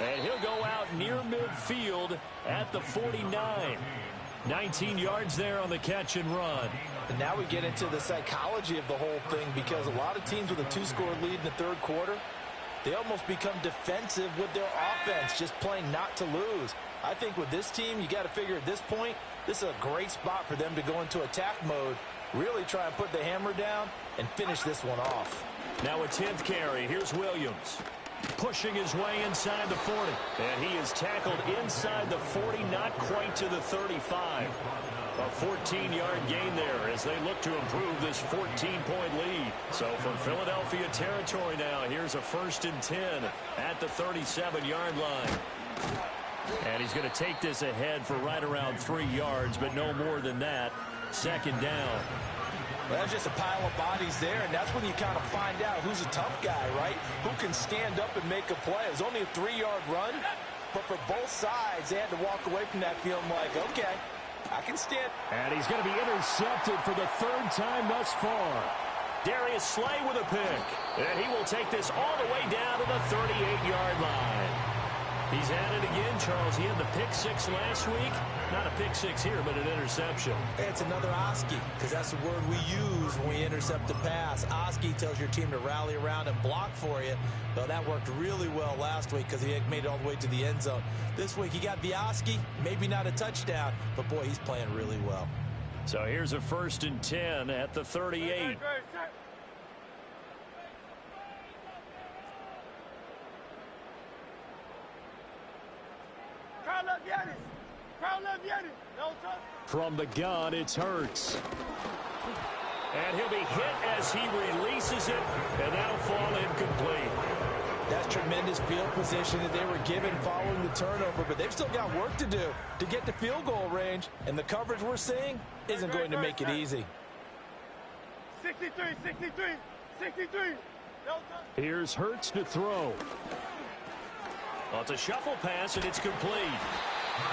S9: And he'll go out near midfield at the 49. 19 yards there on the catch and run.
S7: And now we get into the psychology of the whole thing, because a lot of teams with a 2-score lead in the 3rd quarter, they almost become defensive with their offense, just playing not to lose. I think with this team, you got to figure at this point, this is a great spot for them to go into attack mode, really try and put the hammer down and finish this one off.
S9: Now a 10th carry. Here's Williams. Pushing his way inside the 40. And he is tackled inside the 40, not quite to the 35. A 14-yard gain there as they look to improve this 14-point lead. So from Philadelphia territory now, here's a 1st and 10 at the 37-yard line. And he's going to take this ahead for right around 3 yards, but no more than that. 2nd down.
S7: Well, there's just a pile of bodies there, and that's when you kind of find out who's a tough guy, right? Who can stand up and make a play. It was only a 3-yard run, but for both sides, they had to walk away from that feeling like, okay, I can stand.
S6: And he's going to be intercepted for the 3rd time thus far. Darius Slay with a pick. And he will take this all the way down to the 38-yard line. He's at it again, Charles. He had the pick 6 last week. Not a pick 6 here, but an interception.
S7: It's another Oski, because that's the word we use when we intercept a pass. Oski tells your team to rally around and block for you. Though that worked really well last week because he had made it all the way to the end zone. This week he got the Oski, maybe not a touchdown, but boy, he's playing really well.
S6: So here's a 1st and 10 at the 38. From the gun, it's Hurts. And he'll be hit as he releases it, and that'll fall incomplete.
S7: That's tremendous field position that they were given following the turnover, but they've still got work to do to get to field goal range, and the coverage we're seeing isn't going to make it easy.
S8: 63.
S6: Here's Hurts to throw. Well, it's a shuffle pass, and it's complete.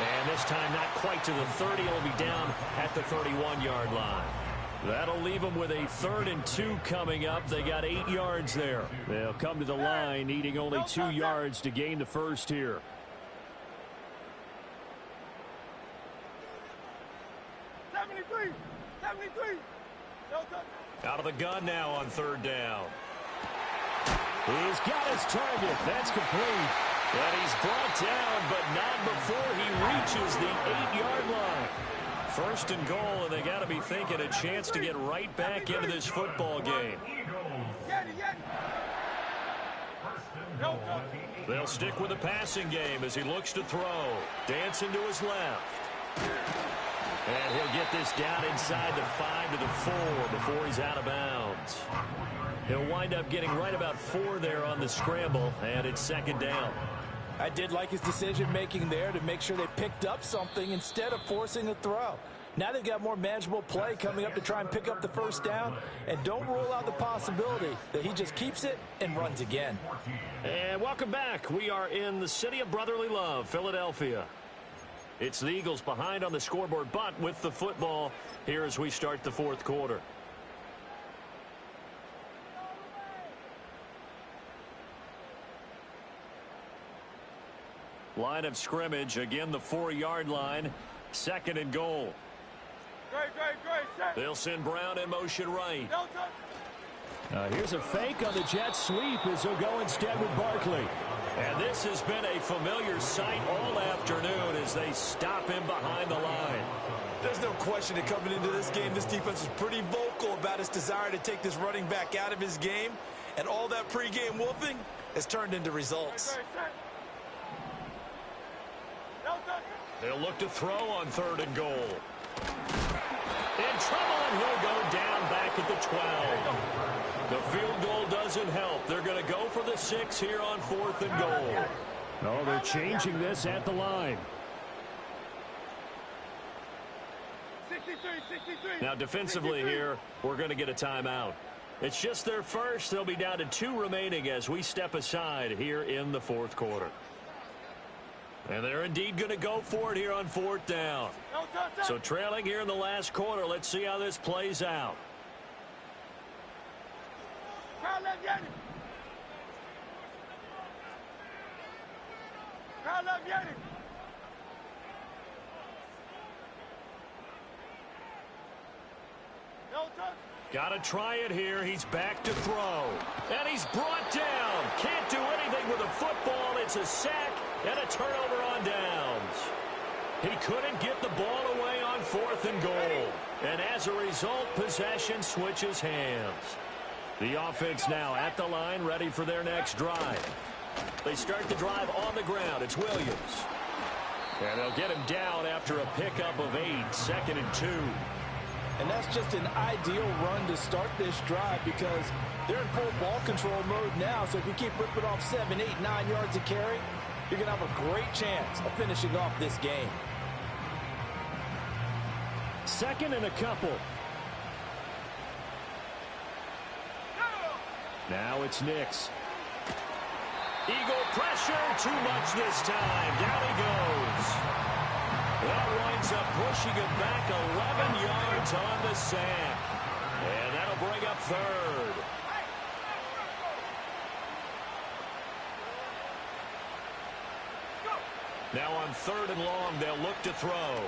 S6: And this time not quite to the 30. It'll be down at the 31-yard line. That'll leave them with a 3rd and 2 coming up. They got 8 yards there. They'll come to the line needing only 2 yards to gain the first here. Out of the gun now on 3rd down. He's got his target. That's complete. And he's brought down, but not before he reaches the 8-yard line. 1st and goal, and they got to be thinking a chance to get right back into this football game. They'll stick with the passing game as he looks to throw. Dancing to his left. And he'll get this down inside the 5 to the 4 before he's out of bounds. He'll wind up getting right about 4 there on the scramble, and it's 2nd down.
S7: I did like his decision-making there to make sure they picked up something instead of forcing a throw. Now they've got more manageable play coming up to try and pick up the 1st down, and don't rule out the possibility that he just keeps it and runs again.
S6: And welcome back. We are in the city of brotherly love, Philadelphia. It's the Eagles behind on the scoreboard, but with the football here as we start the 4th quarter. Line of scrimmage, again the 4-yard line, 2nd and goal. They'll send Brown in motion right. Here's a fake on the jet sweep as they'll go instead with Barkley. And this has been a familiar sight all afternoon as they stop him behind the line.
S7: There's no question that coming into this game, this defense is pretty vocal about its desire to take this running back out of his game. And all that pregame wolfing has turned into results.
S6: They'll look to throw on 3rd and goal. In trouble, and he'll go down back at the 12. The field goal doesn't help. They're going to go for the 6 here on 4th and goal. Oh, they're changing this at the line.
S8: 63.
S6: Now, defensively here, we're going to get a timeout. It's just their first. They'll be down to 2 remaining as we step aside here in the 4th quarter. And they're indeed going to go for it here on 4th down. So trailing here in the last quarter. Let's see how this plays out. Got to try it here. He's back to throw. And he's brought down. Can't do anything with a football. It's a sack and a turnover on downs. He couldn't get the ball away on 4th and goal. And as a result, possession switches hands. The offense now at the line, ready for their next drive. They start the drive on the ground. It's Williams. And they'll get him down after a pickup of 8, 2nd and 2.
S7: And that's just an ideal run to start this drive because they're in full ball control mode now. So if you keep ripping off 7, 8, 9 yards of carry, you're going to have a great chance of finishing off this game.
S6: 2nd and a couple.
S9: Now it's Nix. Eagle pressure, too much this time. Down he goes. That winds up pushing him back 11 yards on the sack. And that'll bring up third. Now on 3rd and long, they'll look to throw.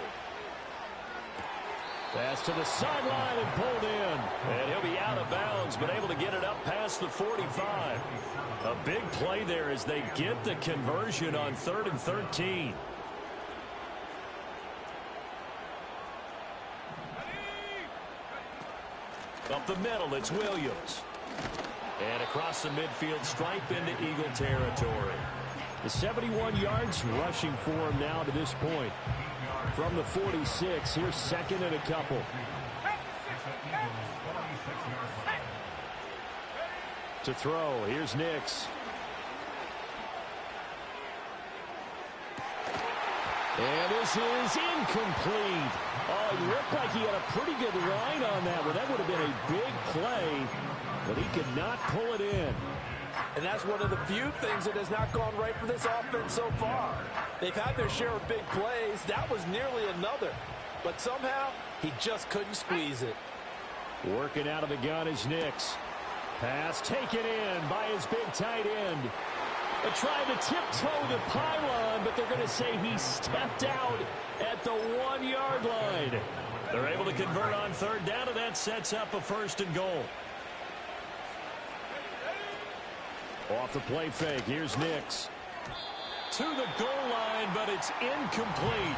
S9: Pass to the sideline and pulled in. And he'll be out of bounds, but able to get it up past the 45. A big play there as they get the conversion on 3rd and 13. Up the middle, it's Williams. And across the midfield stripe into Eagle territory. The 71 yards rushing for him now to this point. From the 46, here's 2nd and a couple. To throw, here's Nix. And this is incomplete. Oh, it looked like he had a pretty good line on that one. That would have been a big play, but he could not pull it in.
S7: And that's one of the few things that has not gone right for this offense so far. They've had their share of big plays. That was nearly another. But somehow, he just couldn't squeeze it.
S9: Working out of the gun is Nix. Pass taken in by his big tight end. They're trying to tiptoe the pylon, but they're going to say he stepped out at the 1-yard line. They're able to convert on 3rd down, and that sets up a 1st and goal. Off the play fake, here's Nix. To the goal line, but it's incomplete.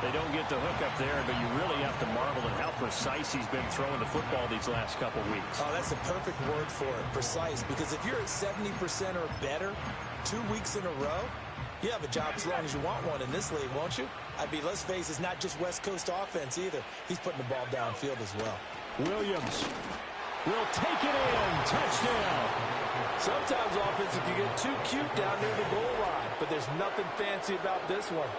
S9: They don't get the hook up there, but you really have to marvel at how precise he's been throwing the football these last couple weeks.
S7: Oh, that's the perfect word for it, precise. Because if you're at 70% or better 2 weeks in a row, you have a job as long as you want one in this league, won't you? I mean, let's face it, it's not just West Coast offense either. He's putting the ball downfield as well.
S9: Williams will take it in. Touchdown.
S7: Sometimes offenses can get too cute down near the goal line, but there's nothing fancy about this one.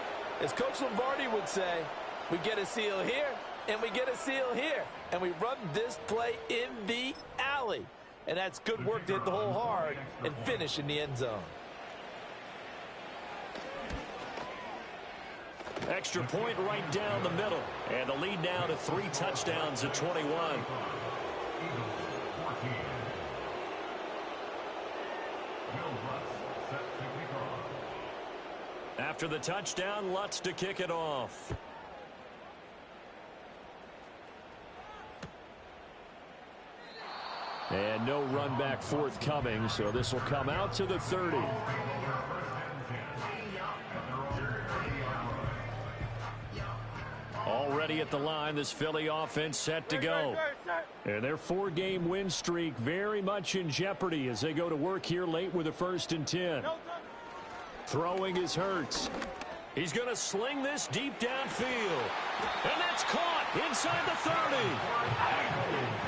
S7: As Coach Lombardi would say, we get a seal here, and we get a seal here, and we run this play in the alley. And that's good work to hit the hole hard and finish in the end zone.
S9: Extra point right down the middle, and the lead now to 3 touchdowns at 21. After the touchdown, Lutz to kick it off. And no run back forthcoming, so this will come out to the 30. Already at the line, this Philly offense set to go. And their 4-game win streak very much in jeopardy as they go to work here late with a 1st and 10. Throwing is Hurts. He's going to sling this deep downfield. And that's caught inside the 30.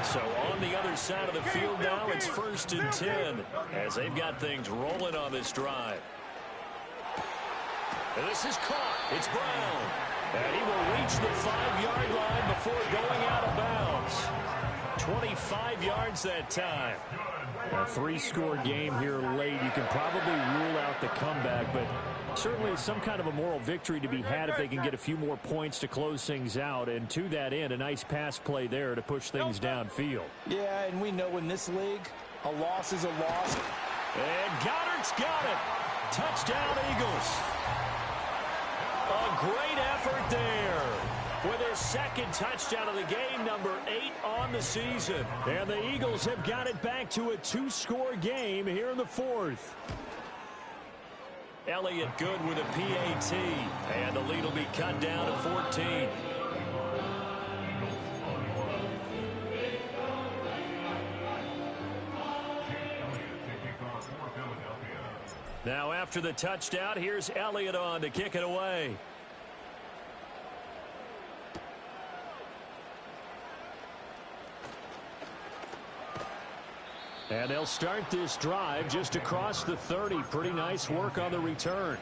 S9: So on the other side of the field now, it's 1st and 10 as they've got things rolling on this drive. And this is caught. It's Brown. And he will reach the 5-yard line before going out of bounds. 25 yards that time. A 3-score game here late. You can probably rule out the comeback, but certainly some kind of a moral victory to be had if they can get a few more points to close things out. And to that end, a nice pass play there to push things downfield.
S7: Yeah, and we know in this league, a loss is a loss.
S9: And Goddard's got it. Touchdown, Eagles. A great effort there with his 2nd touchdown of the game, number 8 on the season. And the Eagles have got it back to a 2-score game here in the 4th. Elliott good with a PAT, and the lead will be cut down to 14. Now after the touchdown, here's Elliott on to kick it away. And they'll start this drive just across the 30. Pretty nice work on the return.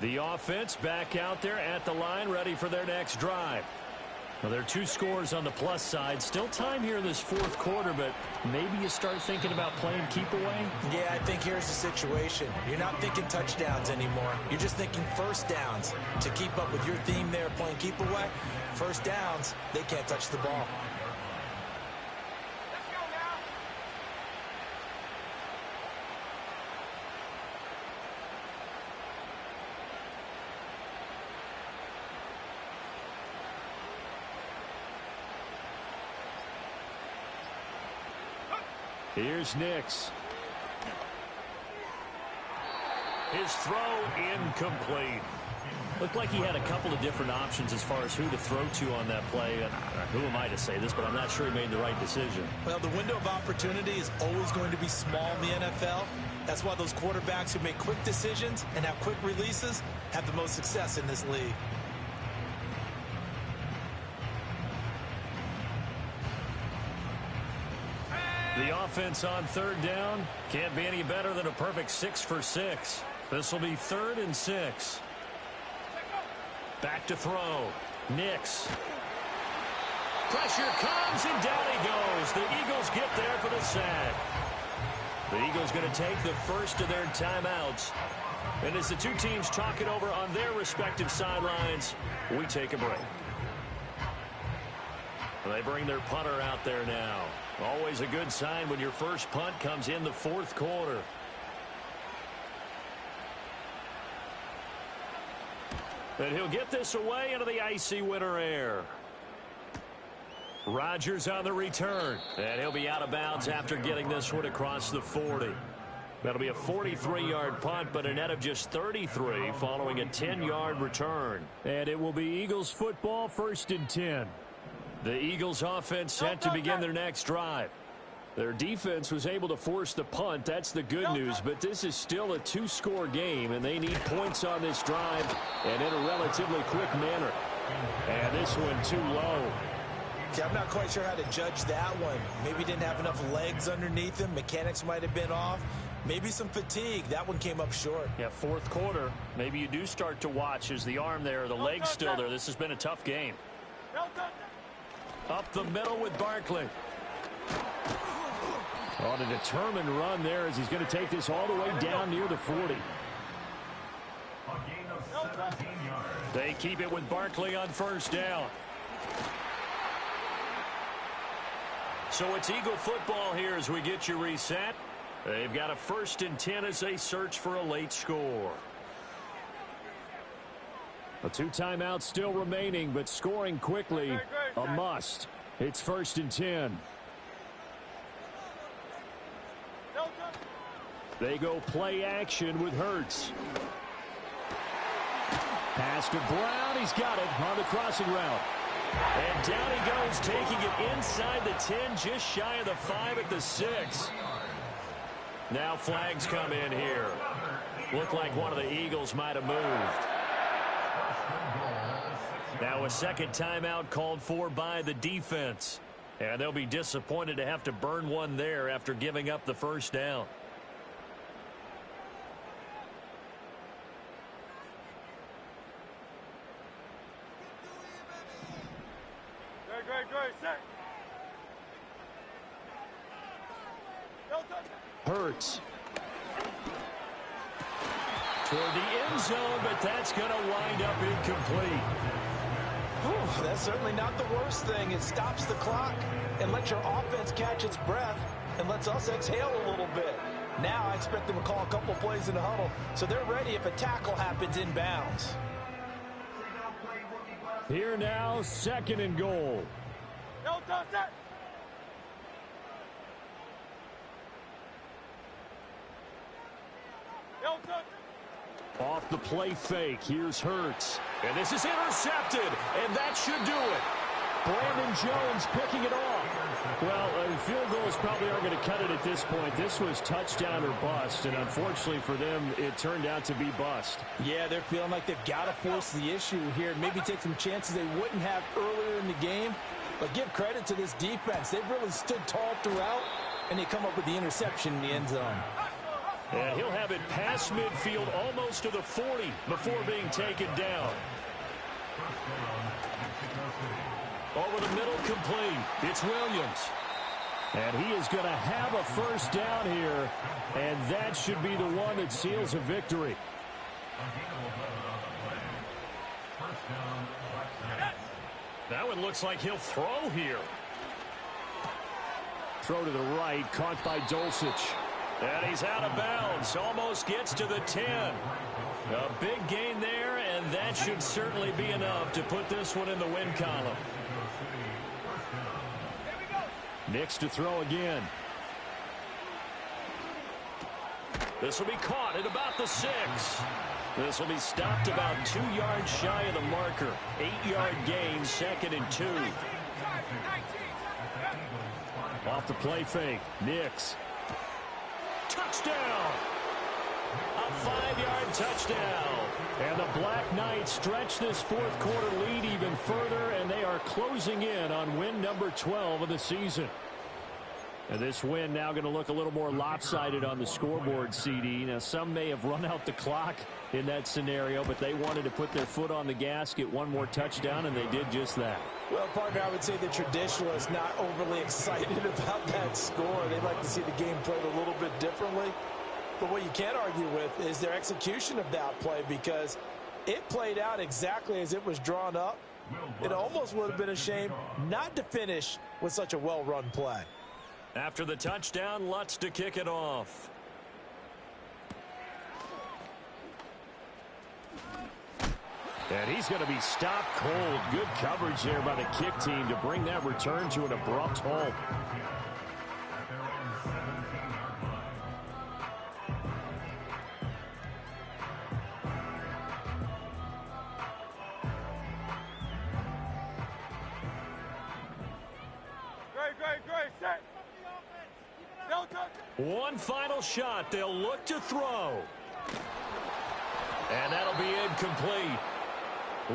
S9: The offense back out there at the line, ready for their next drive. Well, there are 2 scores on the plus side. Still time here in this fourth quarter, but maybe you start thinking about playing keep away?
S7: Yeah, I think here's the situation. You're not thinking touchdowns anymore. You're just thinking first downs. To keep up with your theme there, playing keep away, first downs, they can't touch the ball.
S9: Here's Nix. His throw incomplete. Looked like he had a couple of different options as far as who to throw to on that play. And who am I to say this, but I'm not sure he made the right decision.
S7: Well, the window of opportunity is always going to be small in the NFL. That's why those quarterbacks who make quick decisions and have quick releases have the most success in this league.
S9: The offense on third down can't be any better than a perfect 6 for 6. This will be 3rd and 6. Back to throw. Nix. Pressure comes, and down he goes. The Eagles get there for the sack. The Eagles going to take the first of their timeouts. And as the 2 teams talk it over on their respective sidelines, we take a break. They bring their punter out there now. Always a good sign when your first punt comes in the fourth quarter. And he'll get this away into the icy winter air. Rodgers on the return. And he'll be out of bounds after getting this one across the 40. That'll be a 43-yard punt, but a net of just 33 following a 10-yard return. And it will be Eagles football, 1st and 10. The Eagles offense set to begin their next drive. Their defense was able to force the punt. That's the good news, but this is still a 2-score game, and they need points on this drive and in a relatively quick manner. And this one too low.
S7: Yeah, I'm not quite sure how to judge that one. Maybe didn't have enough legs underneath him. Mechanics might have been off. Maybe some fatigue. That one came up short.
S9: Yeah, fourth quarter. Maybe you do start to watch as the arm there, the leg's still there. This has been a tough game. Up the middle with Barkley. On a determined run there as he's going to take this all the way down near the 40. They keep it with Barkley on first down. So it's Eagle football here as we get you reset. They've got a 1st and 10 as they search for a late score. A 2 timeouts still remaining, but scoring quickly a must. It's 1st and 10. They go play action with Hurts. Pass to Brown. He's got it on the crossing route. And down he goes, taking it inside the 10, just shy of the 5 at the 6. Now flags come in here. Looked like one of the Eagles might have moved. Now a second timeout called for by the defense. And they'll be disappointed to have to burn one there after giving up the first down. Hurts. Toward the end zone, but that's going to wind up incomplete.
S7: Whew, that's certainly not the worst thing. It stops the clock and lets your offense catch its breath and lets us exhale a little bit. Now I expect them to call a couple plays in the huddle so they're ready if a tackle happens inbounds.
S9: Here now, 2nd and goal. Off the play fake, here's Hurts. And this is intercepted, and that should do it. Brandon Jones picking it off. Well, field goals probably aren't going to cut it at this point. This was touchdown or bust, and unfortunately for them, it turned out to be bust.
S7: Yeah, they're feeling like they've got to force the issue here. Maybe take some chances they wouldn't have earlier in the game. But give credit to this defense. They've really stood tall throughout, and they come up with the interception in the end zone.
S9: And he'll have it past midfield almost to the 40 before being taken down. Over the middle, complete. It's Williams. And he is going to have a first down here, and that should be the one that seals a victory. That one looks like he'll throw here. Throw to the right, caught by Dulcich. And he's out of bounds, almost gets to the 10. A big gain there, and that should certainly be enough to put this one in the win column. Nix to throw again. This will be caught at about the 6. This will be stopped about 2 yards shy of the marker. 8-yard gain, 2nd and 2. Off the play fake, Nix. Touchdown! A 5-yard touchdown. And the Black Knights stretch this fourth quarter lead even further, and they are closing in on win number 12 of the season. And this win now going to look a little more lopsided on the scoreboard, CD. Now, some may have run out the clock in that scenario, but they wanted to put their foot on the gas, get one more touchdown, and they did just that.
S7: Well, partner, I would say the traditionalists not overly excited about that score. They'd like to see the game played a little bit differently. But what you can't argue with is their execution of that play, because it played out exactly as it was drawn up. It almost would have been a shame not to finish with such a well-run play.
S9: After the touchdown, Lutz to kick it off. And he's going to be stopped cold. Good coverage there by the kick team to bring that return to an abrupt halt.
S8: Great, set.
S9: One final shot. They'll look to throw. And that'll be incomplete.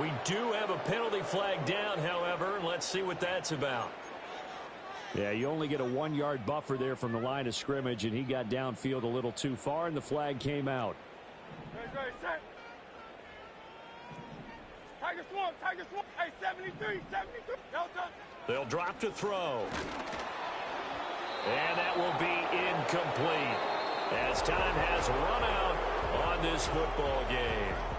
S9: We do have a penalty flag down, however. Let's see what that's about. Yeah, you only get a 1-yard buffer there from the line of scrimmage, and he got downfield a little too far, and the flag came out.
S8: Great, set. Tiger Swamp. Hey, 73.
S9: They'll drop to throw. And that will be incomplete as time has run out on this football game.